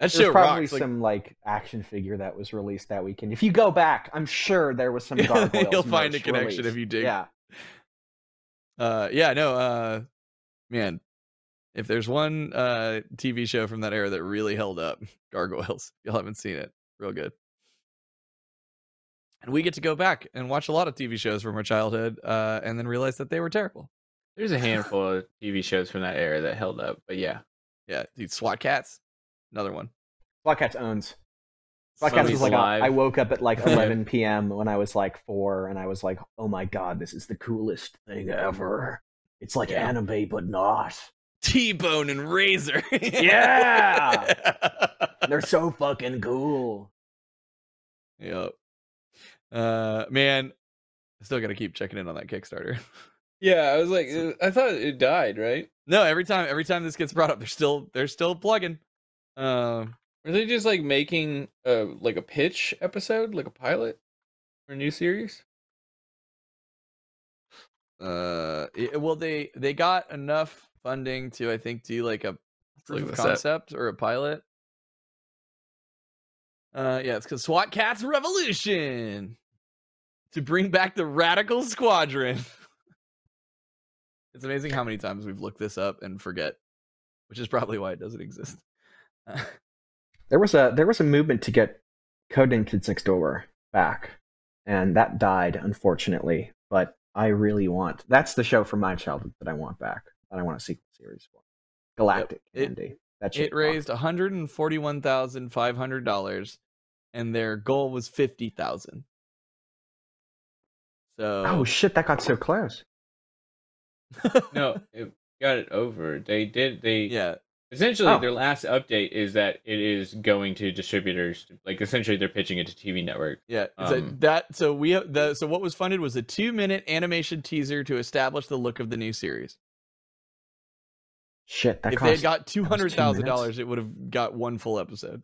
That show probably rocks. Some like action figure that was released that weekend. If you go back, I'm sure there was some Gargoyles. You'll find a connection if you dig. Yeah. Man, if there's one TV show from that era that really held up, Gargoyles. Y'all haven't seen it. Real good. And we get to go back and watch a lot of TV shows from our childhood and then realize that they were terrible. There's a handful of TV shows from that era that held up, but yeah. Yeah, dude, SWAT Cats. Another one. SWAT Cats owns. SWAT Cats was like I woke up at like 11 p.m. when I was like 4, and I was like, "Oh my god, this is the coolest thing ever! It's like anime, but not." T-Bone and Razor. Yeah, they're so fucking cool. Yep. Man, I still gotta keep checking in on that Kickstarter. Yeah, I was like, I thought it died, right? No, every time this gets brought up, they're still plugging. Are they just like making like a pitch episode, like a pilot for a new series? Well, they got enough funding to, I think, do like a proof of concept or a pilot. Yeah, it's because SWAT Cats Revolution to bring back the Radical Squadron. It's amazing how many times we've looked this up and forget, which is probably why it doesn't exist. There was a movement to get Codename Kids Next Door back, and that died, unfortunately. But I really want, that's the show from my childhood that I want back, that I want a sequel series for. Galactic Candy. It raised $141,500, and their goal was $50,000. So oh shit, that got so close. No, it got it over. Yeah. Essentially, Oh. their last update is that it is going to distributors. Like, essentially, they're pitching it to TV network. Yeah. So what was funded was a 2-minute animation teaser to establish the look of the new series. Shit, if they had got $200,000, it would have got one full episode.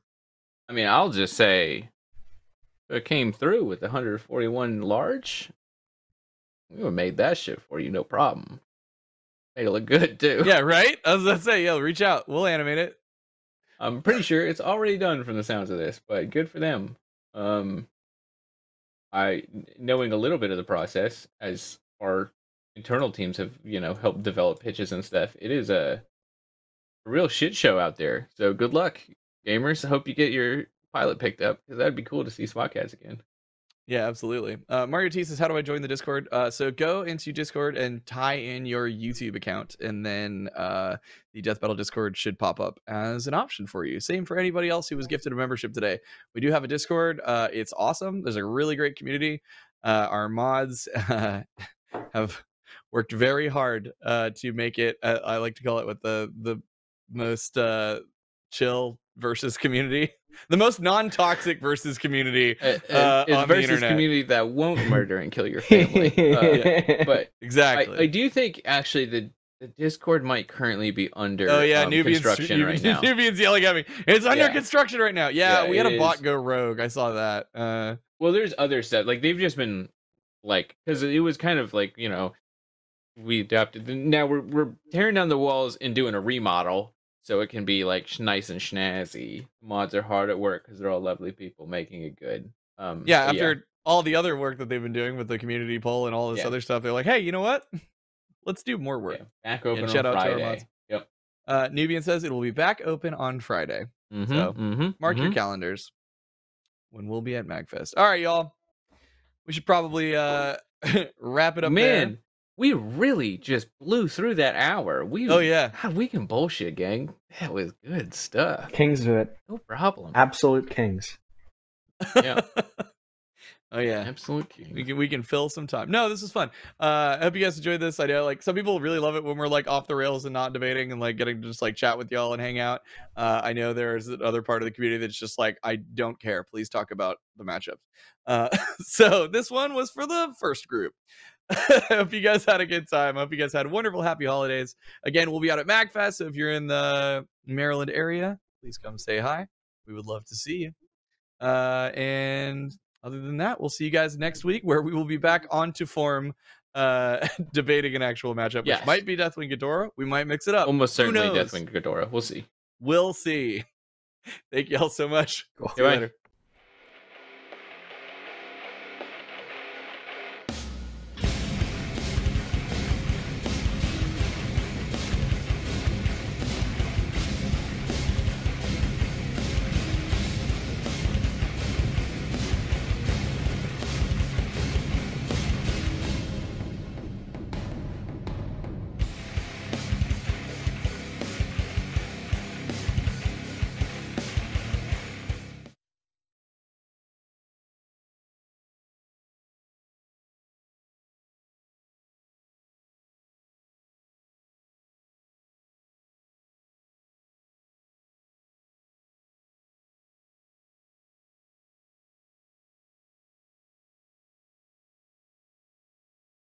I mean, I'll just say, it came through with 141 large. We would have made that shit for you, no problem. Made it look good too. Yeah, right? I was gonna say, yo, reach out. We'll animate it. I'm pretty sure it's already done from the sounds of this, but good for them. I knowing a little bit of the process, as our internal teams have, helped develop pitches and stuff. It is a real shit show out there. So good luck, gamers. I hope you get your pilot picked up, because that'd be cool to see SWAT Cats again. Yeah, absolutely. Mario T says, how do I join the Discord? So go into Discord and tie in your YouTube account, and then the Death Battle Discord should pop up as an option for you. Same for anybody else who was gifted a membership today. We do have a Discord. It's awesome. There's a really great community. Our mods have worked very hard to make it, I like to call it, with the most chill versus community. The most non-toxic versus community on the versus internet. Community that won't murder and kill your family. But exactly. I do think actually the Discord might currently be under construction right now. Nubian's yelling at me. It's under construction right now. Yeah, we had a bot go rogue. I saw that. Well, there's other stuff. Like, they've just been like, because it was kind of like, we adapted. Now we're tearing down the walls and doing a remodel, so it can be like nice and snazzy. Mods are hard at work because they're all lovely people making it good. After all the other work that they've been doing with the community poll and all this other stuff, they're like, hey, you know what? Let's do more work. Back open on shout out Friday. to our mods. Yep. Nubian says it will be back open on Friday. So mark your calendars when we'll be at MagFest. All right, y'all. We should probably wrap it up. Man, we really just blew through that hour. God, we can bullshit, gang. That was good stuff. Kings of it. No problem. Absolute kings. Yeah. Oh yeah, absolute king. We can fill some time. No, this is fun. I hope you guys enjoyed this. I know, like, some people really love it when we're like off the rails and not debating and like getting to just like chat with y'all and hang out. I know there's another part of the community that's just like, I don't care. Please talk about the matchups. So this one was for the first group. I hope you guys had a good time. I hope you guys had wonderful, happy holidays. Again, we'll be out at MagFest, so if you're in the Maryland area, please come say hi. We would love to see you. And other than that, we'll see you guys next week, where we will be back on to form, debating an actual matchup, which might be Deathwing Ghidorah. We might mix it up. Almost certainly Deathwing Ghidorah. We'll see. We'll see. Thank you all so much. Cool. See you later.